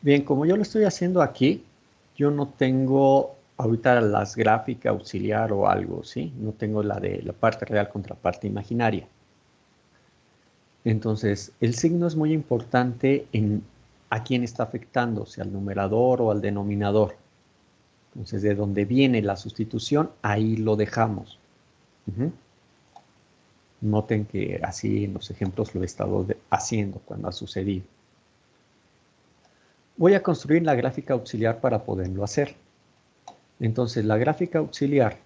Bien, como yo lo estoy haciendo aquí, yo no tengo ahorita las gráficas auxiliar o algo, ¿sí? No tengo la de la parte real contra parte imaginaria. Entonces, el signo es muy importante en a quién está afectando, si al numerador o al denominador. Entonces, de donde viene la sustitución, ahí lo dejamos. Noten que así en los ejemplos lo he estado haciendo cuando ha sucedido. Voy a construir la gráfica auxiliar para poderlo hacer. Entonces, la gráfica auxiliar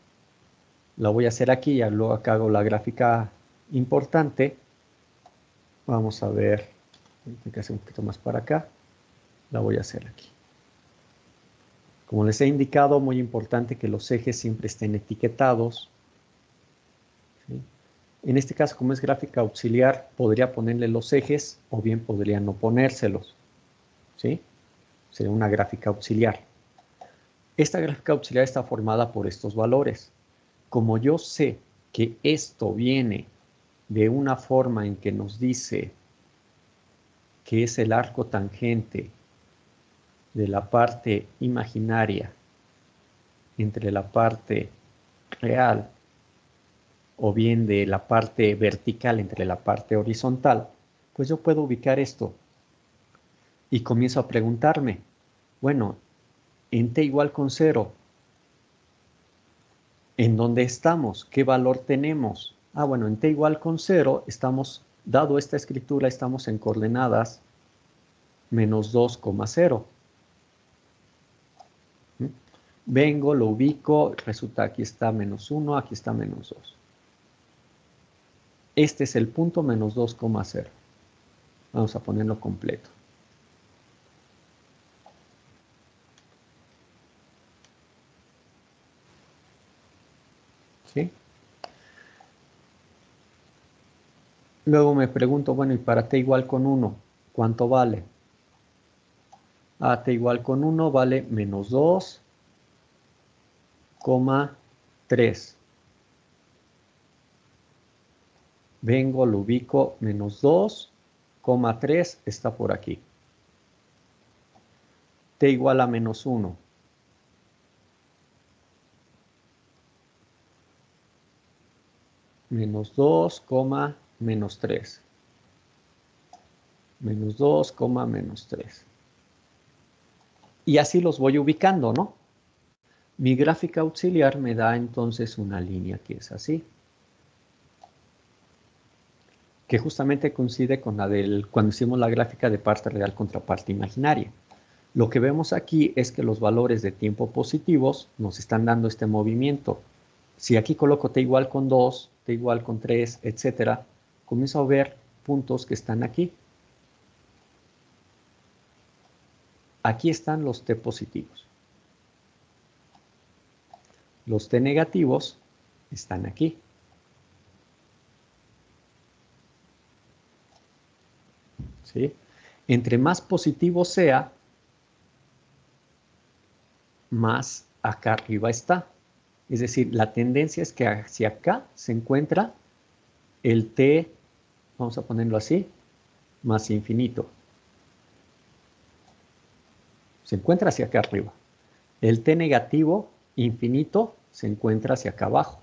la voy a hacer aquí, ya luego acá hago la gráfica importante. Vamos a ver, tengo que hacer un poquito más para acá. La voy a hacer aquí. Como les he indicado, muy importante que los ejes siempre estén etiquetados. ¿Sí? En este caso, como es gráfica auxiliar, podría ponerle los ejes o bien podría no ponérselos. ¿Sí? Sería una gráfica auxiliar. Esta gráfica auxiliar está formada por estos valores. Como yo sé que esto viene de una forma en que nos dice que es el arco tangente de la parte imaginaria entre la parte real o bien de la parte vertical entre la parte horizontal, pues yo puedo ubicar esto y comienzo a preguntarme, bueno, en t igual con 0, ¿en dónde estamos? ¿Qué valor tenemos? Ah, bueno, en t igual con 0 estamos, dado esta escritura, estamos en coordenadas menos 2,0. Vengo, lo ubico, resulta aquí está menos 1, aquí está menos 2. Este es el punto menos 2,0. Vamos a ponerlo completo. ¿Sí? Luego me pregunto, bueno, y para t igual con 1, ¿cuánto vale? T igual con 1 vale menos 2,3. Vengo, lo ubico, menos 2,3 está por aquí. T igual a menos 1. Menos 2, menos 3. Menos 2, menos 3. Y así los voy ubicando, ¿no? Mi gráfica auxiliar me da entonces una línea que es así. Que justamente coincide con la del cuando hicimos la gráfica de parte real contra parte imaginaria. Lo que vemos aquí es que los valores de tiempo positivos nos están dando este movimiento. Si aquí coloco t igual con 2, t igual con 3, etc., comienzo a ver puntos que están aquí. Aquí están los t positivos. Los t negativos están aquí. ¿Sí? Entre más positivo sea, más acá arriba está. Es decir, la tendencia es que hacia acá se encuentra el t, vamos a ponerlo así, más infinito. Se encuentra hacia acá arriba. El t negativo infinito se encuentra hacia acá abajo.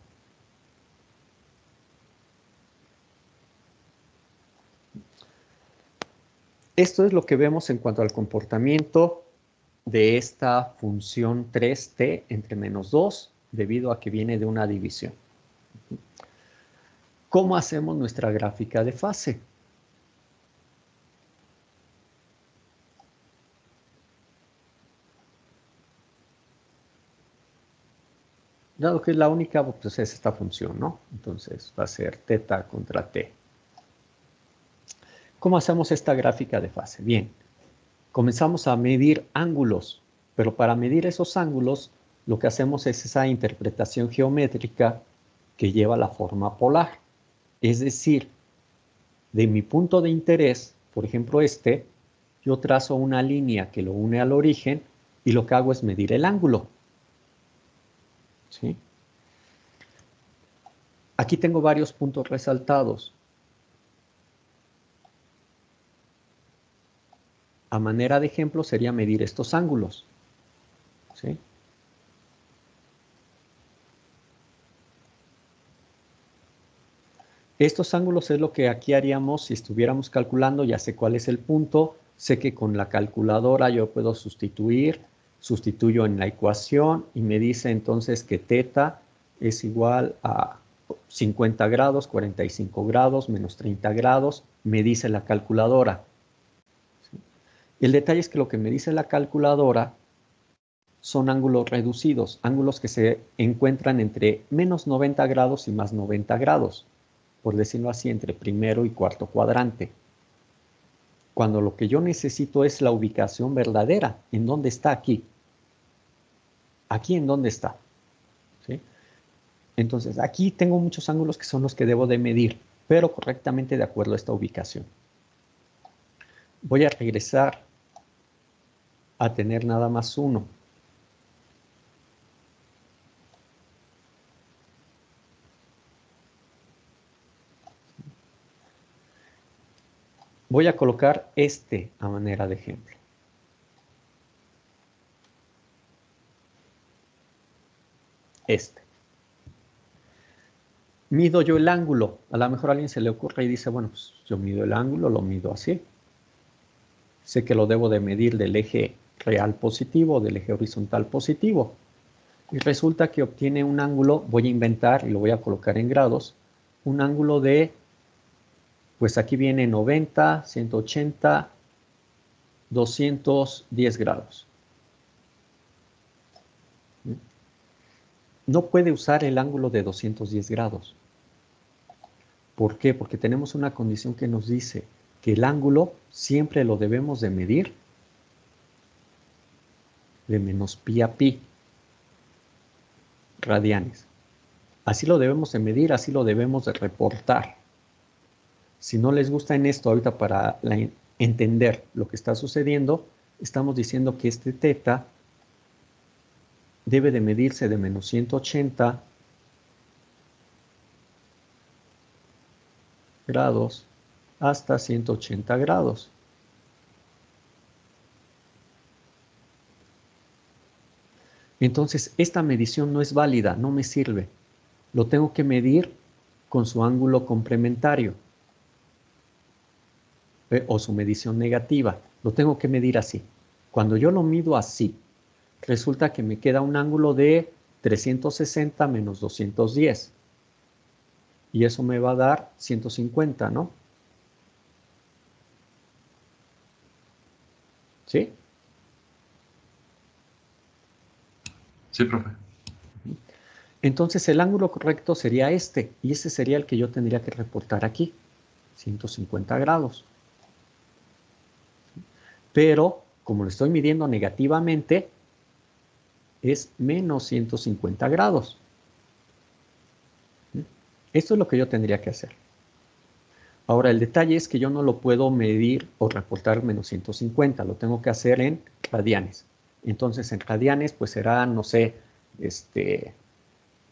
Esto es lo que vemos en cuanto al comportamiento de esta función 3t entre menos 2, debido a que viene de una división. ¿Cómo hacemos nuestra gráfica de fase? Dado que es la única, pues es esta función, ¿no? Entonces va a ser teta contra t. ¿Cómo hacemos esta gráfica de fase? Bien, comenzamos a medir ángulos, pero para medir esos ángulos, lo que hacemos es esa interpretación geométrica que lleva la forma polar. Es decir, de mi punto de interés, por ejemplo este, yo trazo una línea que lo une al origen y lo que hago es medir el ángulo. ¿Sí? Aquí tengo varios puntos resaltados. A manera de ejemplo sería medir estos ángulos. ¿Sí? Estos ángulos es lo que aquí haríamos si estuviéramos calculando, ya sé cuál es el punto, sé que con la calculadora yo puedo sustituyo en la ecuación y me dice entonces que teta es igual a 50 grados, 45 grados, menos 30 grados, me dice la calculadora. ¿Sí? El detalle es que lo que me dice la calculadora son ángulos reducidos, ángulos que se encuentran entre menos 90 grados y más 90 grados, por decirlo así, entre primero y cuarto cuadrante. Cuando lo que yo necesito es la ubicación verdadera, ¿en dónde está aquí? ¿Aquí en dónde está? ¿Sí? Entonces, aquí tengo muchos ángulos que son los que debo de medir, pero correctamente de acuerdo a esta ubicación. Voy a regresar a tener nada más uno. Voy a colocar este a manera de ejemplo. Este. Mido yo el ángulo. A lo mejor a alguien se le ocurre y dice, bueno, pues yo mido el ángulo, lo mido así. Sé que lo debo de medir del eje real positivo, del eje horizontal positivo. Y resulta que obtiene un ángulo, voy a inventar y lo voy a colocar en grados, un ángulo de, pues aquí viene 90, 180, 210 grados. No puede usar el ángulo de 210 grados. ¿Por qué? Porque tenemos una condición que nos dice que el ángulo siempre lo debemos de medir de menos pi a pi radianes. Así lo debemos de medir, así lo debemos de reportar. Si no les gusta en esto ahorita para entender lo que está sucediendo, estamos diciendo que este teta debe de medirse de menos 180 grados hasta 180 grados. Entonces, esta medición no es válida, no me sirve. Lo tengo que medir con su ángulo complementario o su medición negativa. Lo tengo que medir así. Cuando yo lo mido así, resulta que me queda un ángulo de 360 menos 210. Y eso me va a dar 150, ¿no? ¿Sí? Sí, profe. Entonces el ángulo correcto sería este, y ese sería el que yo tendría que reportar aquí, 150 grados. Pero, como lo estoy midiendo negativamente, es menos 150 grados. Esto es lo que yo tendría que hacer. Ahora, el detalle es que yo no lo puedo medir o reportar menos 150, lo tengo que hacer en radianes. Entonces, en radianes, pues será, no sé,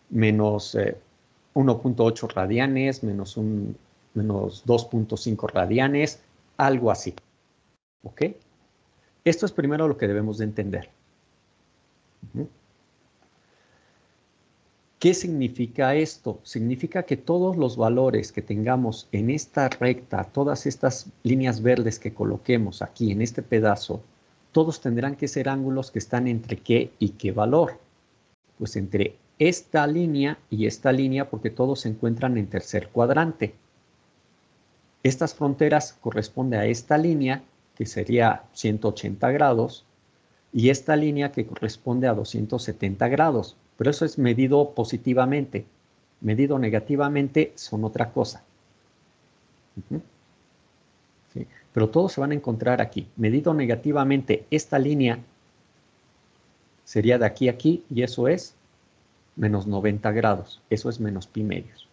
menos 1.8 radianes, menos 2.5 radianes, algo así. ¿Ok? Esto es primero lo que debemos de entender. ¿Qué significa esto? Significa que todos los valores que tengamos en esta recta, todas estas líneas verdes que coloquemos aquí en este pedazo, todos tendrán que ser ángulos que están entre qué y qué valor. Pues entre esta línea y esta línea, porque todos se encuentran en tercer cuadrante. Estas fronteras corresponden a esta línea, que sería 180 grados, y esta línea que corresponde a 270 grados. Pero eso es medido positivamente. Medido negativamente son otra cosa. ¿Sí? Pero todos se van a encontrar aquí. Medido negativamente, esta línea sería de aquí a aquí, y eso es menos 90 grados. Eso es menos pi medios.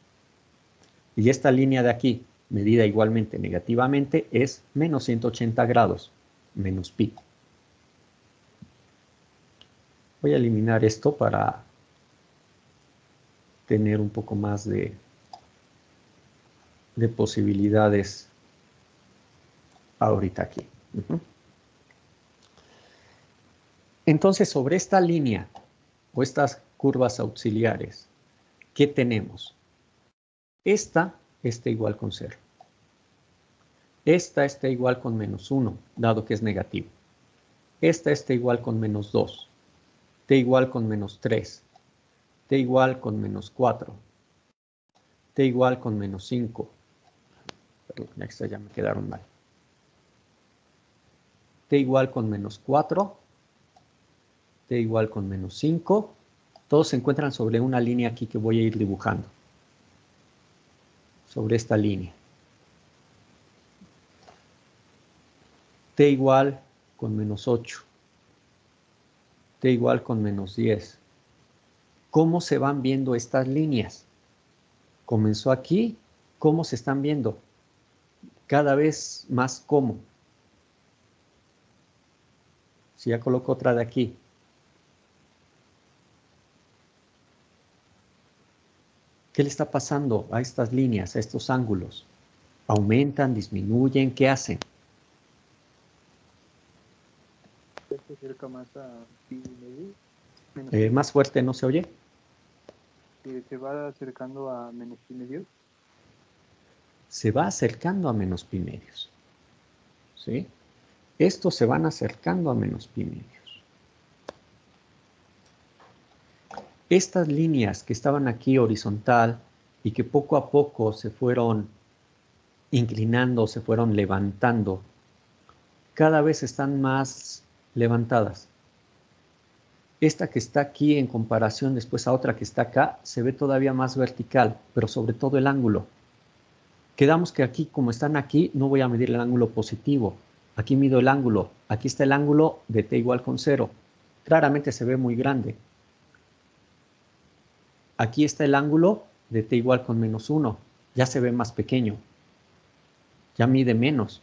Y esta línea de aquí, medida igualmente negativamente, es menos 180 grados, menos pi. Voy a eliminar esto para tener un poco más de posibilidades ahorita aquí. Entonces, sobre esta línea o estas curvas auxiliares, ¿qué tenemos? Esta está igual con 0. Esta está igual con menos 1, dado que es negativo. Esta está igual con menos 2. T igual con menos 3. T igual con menos 4. T igual con menos 5. Perdón, ya me quedaron mal. T igual con menos 4. T igual con menos 5. Todos se encuentran sobre una línea aquí que voy a ir dibujando. Sobre esta línea. T igual con menos 8. t igual con menos 10. ¿Cómo se van viendo estas líneas? Comenzó aquí, ¿cómo se están viendo? Cada vez más cómo. Si ya coloco otra de aquí. ¿Qué le está pasando a estas líneas, a estos ángulos? ¿Aumentan, disminuyen? ¿Qué hacen? Se acerca más a pi medio. Menos Más fuerte, ¿no se oye? se va acercando a menos pi medio. Se va acercando a menos pi medios. ¿Sí? Estos se van acercando a menos pi medios. Estas líneas que estaban aquí horizontal y que poco a poco se fueron inclinando, se fueron levantando, cada vez están más levantadas. Esta que está aquí en comparación después a otra que está acá, se ve todavía más vertical, pero sobre todo el ángulo. Quedamos que aquí, como están aquí, no voy a medir el ángulo positivo. Aquí mido el ángulo. Aquí está el ángulo de t igual con 0. Claramente se ve muy grande. Aquí está el ángulo de t igual con menos 1. Ya se ve más pequeño. Ya mide menos.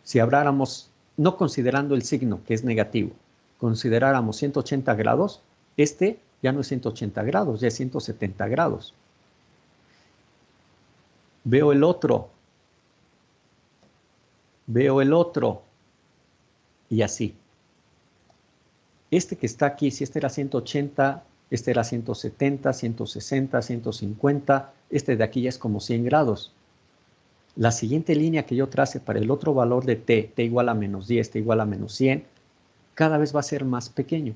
Si habláramos, no considerando el signo, que es negativo, consideráramos 180 grados, este ya no es 180 grados, ya es 170 grados. Veo el otro, y así. Este que está aquí, si este era 180, este era 170, 160, 150, este de aquí ya es como 100 grados. La siguiente línea que yo trace para el otro valor de t igual a menos 10, t igual a menos 100, cada vez va a ser más pequeño.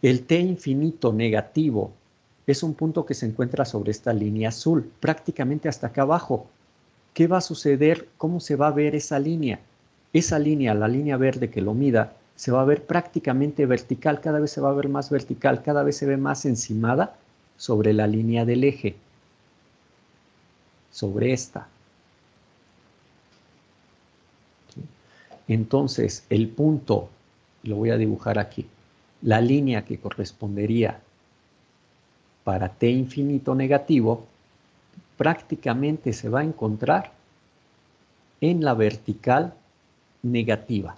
El t infinito negativo es un punto que se encuentra sobre esta línea azul, prácticamente hasta acá abajo. ¿Qué va a suceder? ¿Cómo se va a ver esa línea? Esa línea, la línea verde que lo mida, se va a ver prácticamente vertical, cada vez se va a ver más vertical, cada vez se ve más encimada sobre la línea del eje, sobre esta. Entonces, el punto, lo voy a dibujar aquí, la línea que correspondería para t infinito negativo, prácticamente se va a encontrar en la vertical negativa.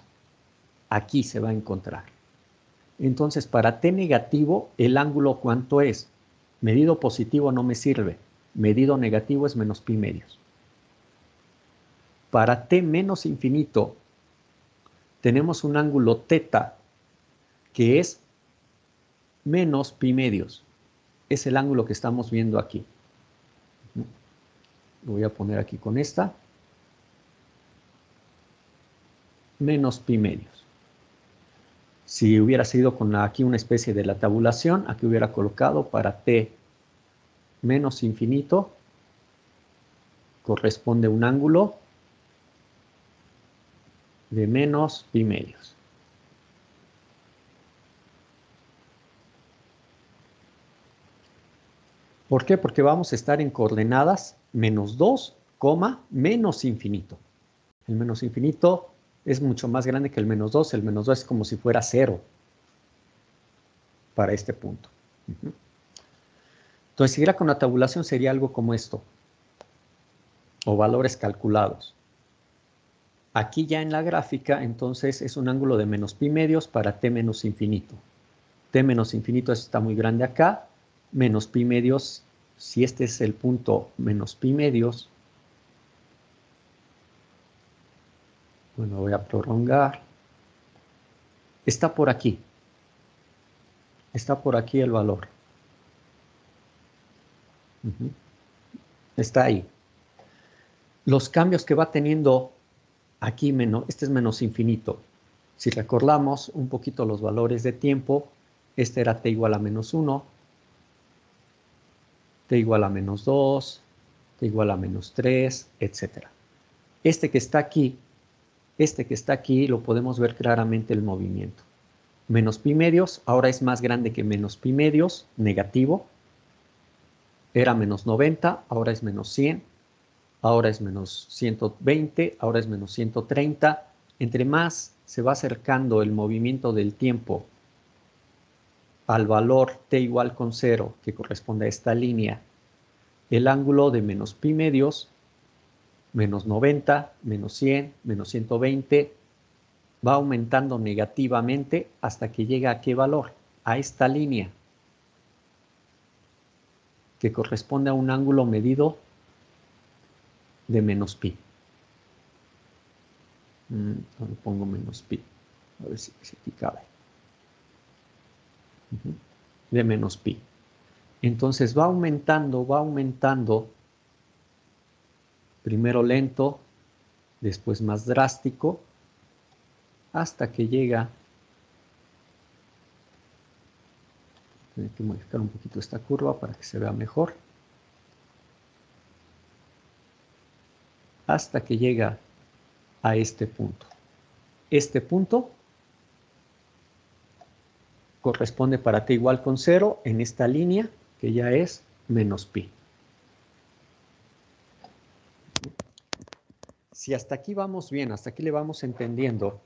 Aquí se va a encontrar. Entonces, para t negativo, el ángulo, ¿cuánto es? Medido positivo no me sirve. Medido negativo es menos pi medios. Para t menos infinito, tenemos un ángulo θ que es menos pi medios. Es el ángulo que estamos viendo aquí. Lo voy a poner aquí con esta. Menos pi medios. Si hubiera sido con aquí una especie de la tabulación, aquí hubiera colocado para t menos infinito, corresponde un ángulo de menos pi medios. ¿Por qué? Porque vamos a estar en coordenadas menos 2, menos infinito. El menos infinito es mucho más grande que el menos 2. El menos 2 es como si fuera 0 para este punto. Entonces, si era con la tabulación, sería algo como esto. O valores calculados. Aquí ya en la gráfica, entonces, es un ángulo de menos pi medios para t menos infinito. T menos infinito está muy grande acá. Menos pi medios, si este es el punto menos pi medios, bueno, voy a prolongar. Está por aquí. Está por aquí el valor. Está ahí. Los cambios que va teniendo aquí, este es menos infinito. Si recordamos un poquito los valores de tiempo, este era t igual a menos 1, t igual a menos 2, t igual a menos 3, etc. Este que está aquí lo podemos ver claramente el movimiento. Menos pi medios, ahora es más grande que menos pi medios, negativo. Era menos 90, ahora es menos 100, ahora es menos 120, ahora es menos 130. Entre más se va acercando el movimiento del tiempo al valor t igual con 0, que corresponde a esta línea, el ángulo de menos pi medios, menos 90, menos 100, menos 120, va aumentando negativamente hasta que llega a qué valor, a esta línea, que corresponde a un ángulo medido de menos pi. ¿Dónde pongo menos pi? A ver si aquí cabe. De menos pi. Entonces va aumentando, primero lento, después más drástico, hasta que llega, tengo que modificar un poquito esta curva para que se vea mejor, hasta que llega a este punto. Este punto corresponde para t igual con 0 en esta línea, que ya es menos pi. Si hasta aquí vamos bien, hasta aquí le vamos entendiendo,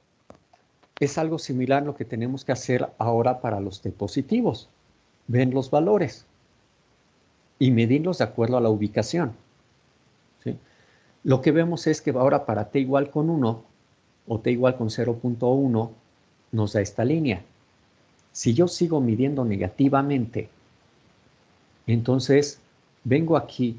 es algo similar a lo que tenemos que hacer ahora para los t positivos. Ven los valores y medirlos de acuerdo a la ubicación, ¿sí? Lo que vemos es que ahora para t igual con 1 o t igual con 0.1 nos da esta línea. Si yo sigo midiendo negativamente, entonces vengo aquí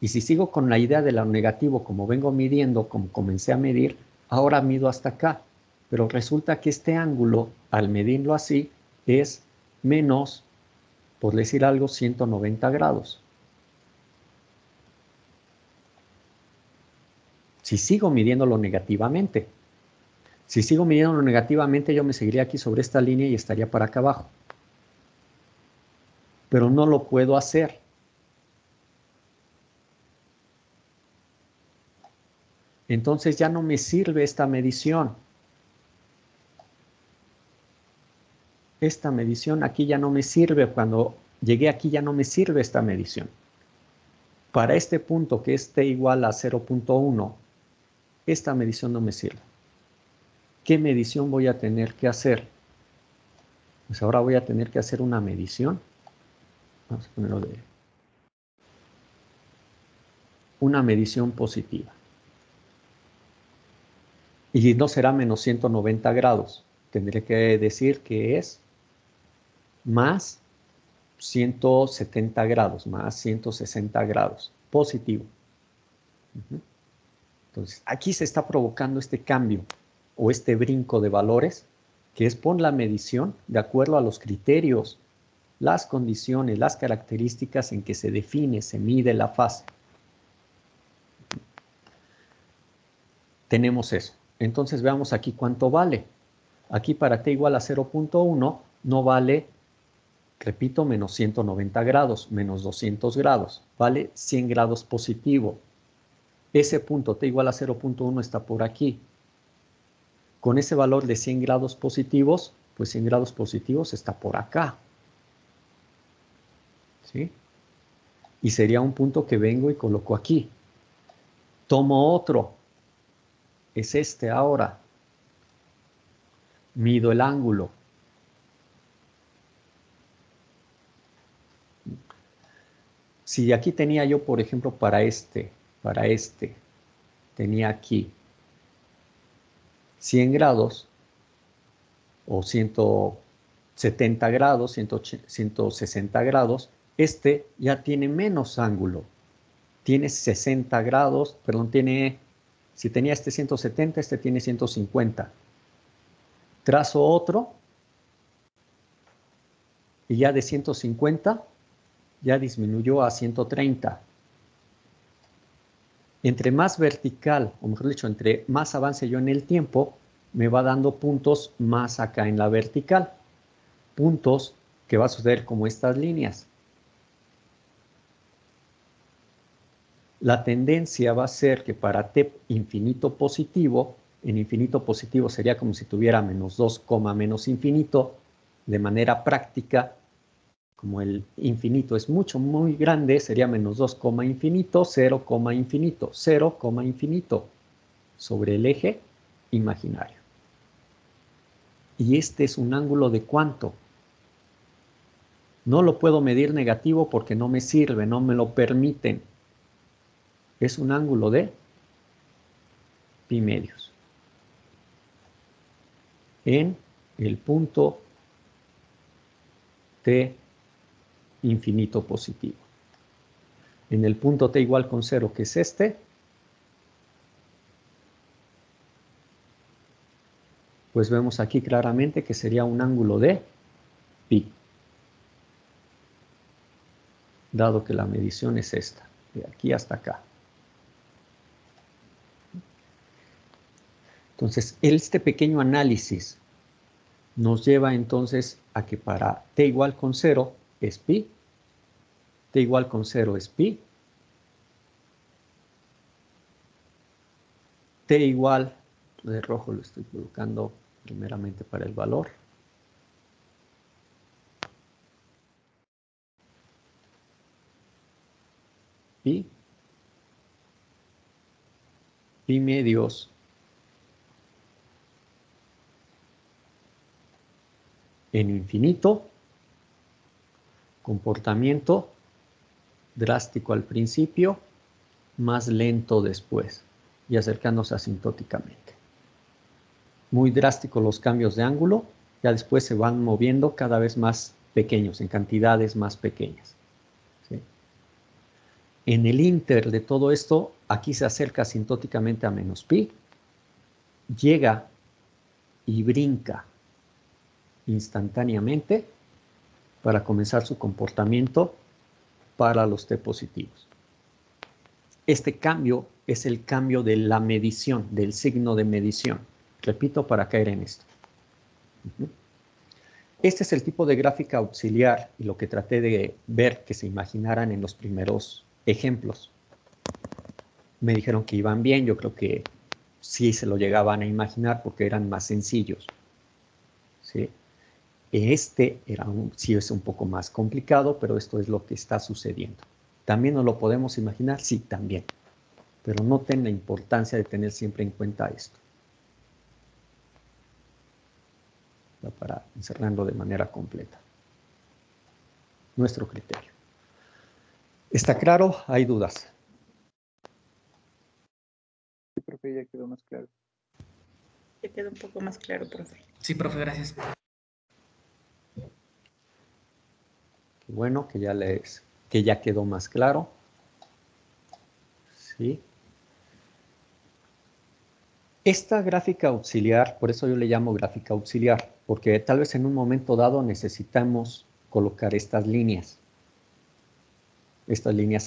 y si sigo con la idea de lo negativo como vengo midiendo, como comencé a medir, ahora mido hasta acá. Pero resulta que este ángulo, al medirlo así, es menos, por decir algo, 190 grados. Si sigo midiéndolo negativamente. Si sigo midiéndolo negativamente, yo me seguiría aquí sobre esta línea y estaría para acá abajo. Pero no lo puedo hacer. Entonces ya no me sirve esta medición. Esta medición aquí ya no me sirve. Cuando llegué aquí ya no me sirve esta medición. Para este punto que es t igual a 0.1, esta medición no me sirve. ¿Qué medición voy a tener que hacer? Pues ahora voy a tener que hacer una medición. Vamos a ponerlo de una medición positiva. Y no será menos 190 grados. Tendré que decir que es más 170 grados, más 160 grados. Positivo. Entonces, aquí se está provocando este cambio o este brinco de valores, que es por la medición de acuerdo a los criterios, las condiciones, las características en que se define, se mide la fase. Tenemos eso. Entonces veamos aquí cuánto vale. Aquí para t igual a 0.1 no vale, repito, menos 190 grados, menos 200 grados. Vale 100 grados positivo. Ese punto t igual a 0.1 está por aquí. Con ese valor de 100 grados positivos, pues 100 grados positivos está por acá. ¿Sí? Y sería un punto que vengo y coloco aquí. Tomo otro. Es este ahora. Mido el ángulo. Si aquí tenía yo, por ejemplo, para este, tenía aquí 100 grados o 170 grados, 160 grados, este ya tiene menos ángulo. Tiene 60 grados, perdón, si tenía este 170, este tiene 150. Trazo otro y ya de 150 ya disminuyó a 130. Entre más vertical, o mejor dicho, entre más avance yo en el tiempo, me va dando puntos más acá en la vertical. Puntos que va a suceder como estas líneas. La tendencia va a ser que para t infinito positivo, en infinito positivo sería como si tuviera menos 2, menos infinito, de manera práctica, como el infinito es muy grande, sería menos 2, infinito, 0, infinito, 0, infinito, sobre el eje imaginario. Y este es un ángulo de ¿cuánto? No lo puedo medir negativo porque no me sirve, no me lo permiten. Es un ángulo de pi medios. En el punto t infinito positivo. En el punto t igual con 0, que es este, pues vemos aquí claramente que sería un ángulo de pi, dado que la medición es esta, de aquí hasta acá. Entonces, este pequeño análisis nos lleva entonces a que para t igual con 0 es pi, t igual con 0 es pi, t igual, de rojo lo estoy colocando primeramente para el valor, pi medios en infinito, comportamiento drástico al principio, más lento después y acercándose asintóticamente. Muy drásticos los cambios de ángulo, ya después se van moviendo cada vez más pequeños, en cantidades más pequeñas. ¿Sí? En el inter de todo esto, aquí se acerca asintóticamente a menos pi, llega y brinca instantáneamente para comenzar su comportamiento para los t positivos. Este cambio es el cambio de la medición, del signo de medición. Repito para caer en esto. Este es el tipo de gráfica auxiliar y lo que traté de ver que se imaginaran en los primeros ejemplos. Me dijeron que iban bien, yo creo que sí se lo llegaban a imaginar porque eran más sencillos. ¿Sí? Este sí es un poco más complicado, pero esto es lo que está sucediendo. ¿También nos lo podemos imaginar? Sí, también. Pero noten la importancia de tener siempre en cuenta esto. Para encerrarlo de manera completa. Nuestro criterio. ¿Está claro? ¿Hay dudas? Sí, profe, ya quedó más claro. Ya quedó un poco más claro, profe. Sí, profe, gracias. Bueno, que ya quedó más claro. ¿Sí? Esta gráfica auxiliar, por eso yo le llamo gráfica auxiliar, porque tal vez en un momento dado necesitamos colocar estas líneas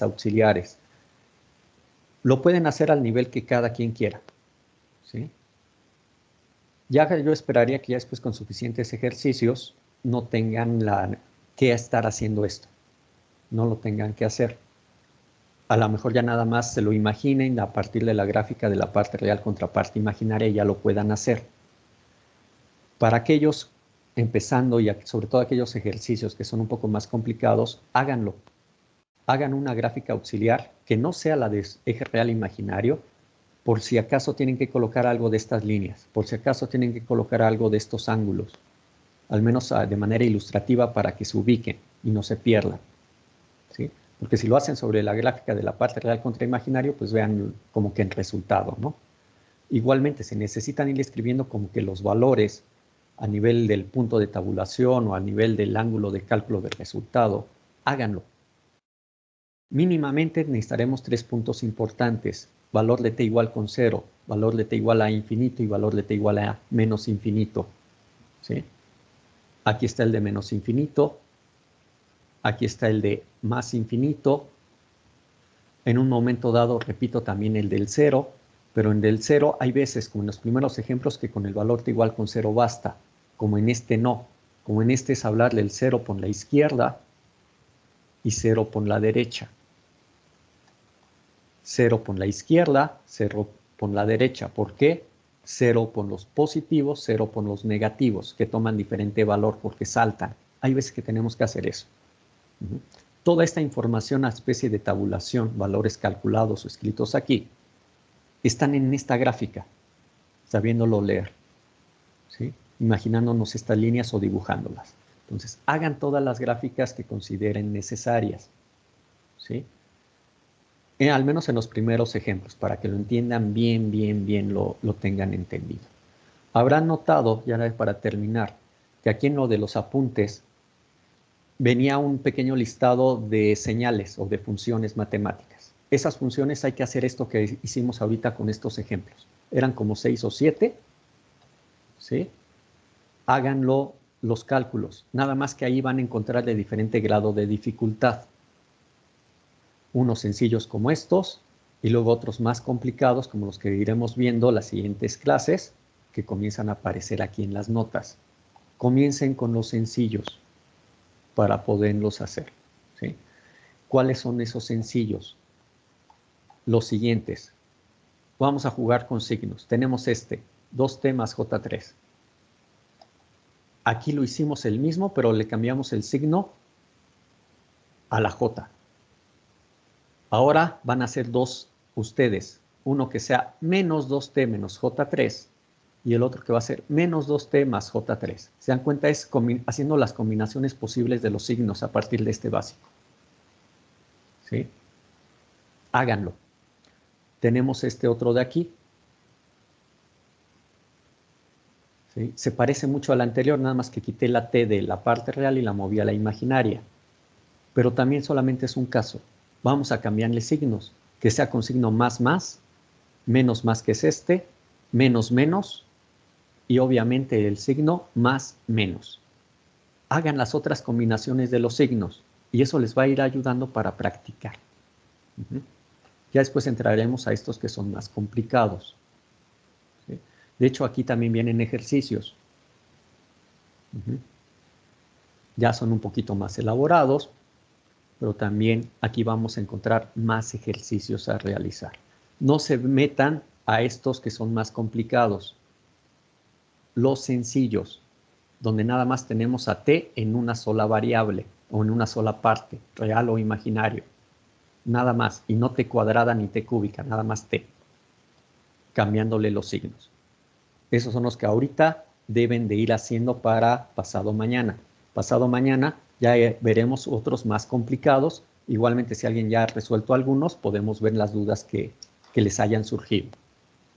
auxiliares. Lo pueden hacer al nivel que cada quien quiera. ¿Sí? Ya yo esperaría que ya después con suficientes ejercicios no tengan que estar haciendo esto. No lo tengan que hacer. A lo mejor ya nada más se lo imaginen a partir de la gráfica de la parte real contra parte imaginaria y ya lo puedan hacer. Para aquellos empezando y sobre todo aquellos ejercicios que son un poco más complicados, háganlo. Hagan una gráfica auxiliar que no sea la de eje real imaginario, por si acaso tienen que colocar algo de estas líneas, por si acaso tienen que colocar algo de estos ángulos, al menos de manera ilustrativa para que se ubiquen y no se pierdan. ¿Sí? Porque si lo hacen sobre la gráfica de la parte real contra imaginario, pues vean como que en resultado, ¿no? Igualmente, se necesitan ir escribiendo como que los valores a nivel del punto de tabulación o a nivel del ángulo de cálculo del resultado, háganlo. Mínimamente necesitaremos 3 puntos importantes. Valor de t igual con 0, valor de t igual a infinito y valor de t igual a menos infinito. ¿Sí? Aquí está el de menos infinito. Aquí está el de más infinito. En un momento dado, repito, también el del 0. Pero en del 0 hay veces, como en los primeros ejemplos, que con el valor t igual con 0 basta. Como en este no. Como en este es hablarle el 0 por la izquierda y 0 por la derecha. 0 por la izquierda, 0 por la derecha. ¿Por qué? 0 por los positivos, 0 por los negativos, que toman diferente valor porque saltan. Hay veces que tenemos que hacer eso. Toda esta información, a especie de tabulación, valores calculados o escritos aquí, están en esta gráfica, sabiéndolo leer, ¿sí? Imaginándonos estas líneas o dibujándolas. Entonces, hagan todas las gráficas que consideren necesarias, ¿sí? Al menos en los primeros ejemplos, para que lo entiendan bien, lo tengan entendido. Habrán notado, ya para terminar, que aquí en lo de los apuntes venía un pequeño listado de señales o de funciones matemáticas. Esas funciones hay que hacer esto que hicimos ahorita con estos ejemplos. Eran como 6 o 7, ¿sí? Háganlo los cálculos, nada más que ahí van a encontrar de diferente grado de dificultad. Unos sencillos como estos y luego otros más complicados como los que iremos viendo las siguientes clases que comienzan a aparecer aquí en las notas. Comiencen con los sencillos para poderlos hacer, ¿sí? ¿Cuáles son esos sencillos? Los siguientes. Vamos a jugar con signos. Tenemos 2t más j3. Aquí lo hicimos el mismo, pero le cambiamos el signo a la j. Ahora van a ser dos ustedes. Uno que sea menos 2t menos j3 y el otro que va a ser menos 2t más j3. ¿Se dan cuenta? Es haciendo las combinaciones posibles de los signos a partir de este básico. ¿Sí? Háganlo. Tenemos este otro de aquí. ¿Sí? Se parece mucho al anterior, nada más que quité la t de la parte real y la moví a la imaginaria. Pero también solamente es un caso. Vamos a cambiarle signos, que sea con signo más, menos que es menos, y obviamente el signo más, menos. Hagan las otras combinaciones de los signos, y eso les va a ir ayudando para practicar. Ya después entraremos a estos que son más complicados. ¿Sí? De hecho, aquí también vienen ejercicios. Ya son un poquito más elaborados, pero también aquí vamos a encontrar más ejercicios a realizar. No se metan a estos que son más complicados. Los sencillos, donde nada más tenemos a t en una sola variable o en una sola parte, real o imaginario. Nada más, y no t cuadrada ni t cúbica, nada más t, cambiándole los signos. Esos son los que ahorita deben de ir haciendo para pasado mañana. Pasado mañana ya veremos otros más complicados. Igualmente, si alguien ya ha resuelto algunos, podemos ver las dudas que les hayan surgido,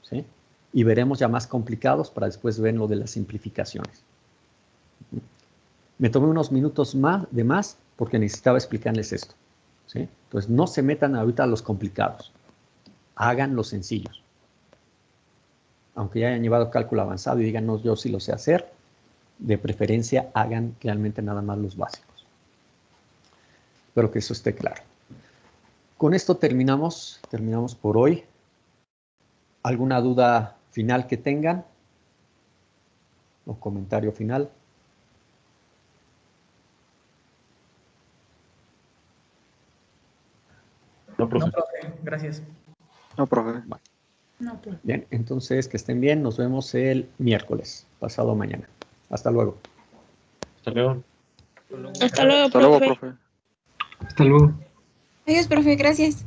¿sí? Y veremos ya más complicados para después ver lo de las simplificaciones. Me tomé unos minutos de más porque necesitaba explicarles esto, ¿sí? Entonces, no se metan ahorita a los complicados. Hagan los sencillos. Aunque ya hayan llevado cálculo avanzado y digan, no, yo sí lo sé hacer, de preferencia hagan realmente nada más los básicos. Espero que eso esté claro. Con esto terminamos por hoy. ¿Alguna duda final que tengan? ¿O comentario final? No, profe. No, profe, gracias. No, profe. Bueno. No, pues. Bien, entonces que estén bien. Nos vemos el miércoles, pasado mañana. Hasta luego. Hasta luego. Hasta luego, Hasta luego, profe. profe. Hasta luego. Adiós, profe, gracias.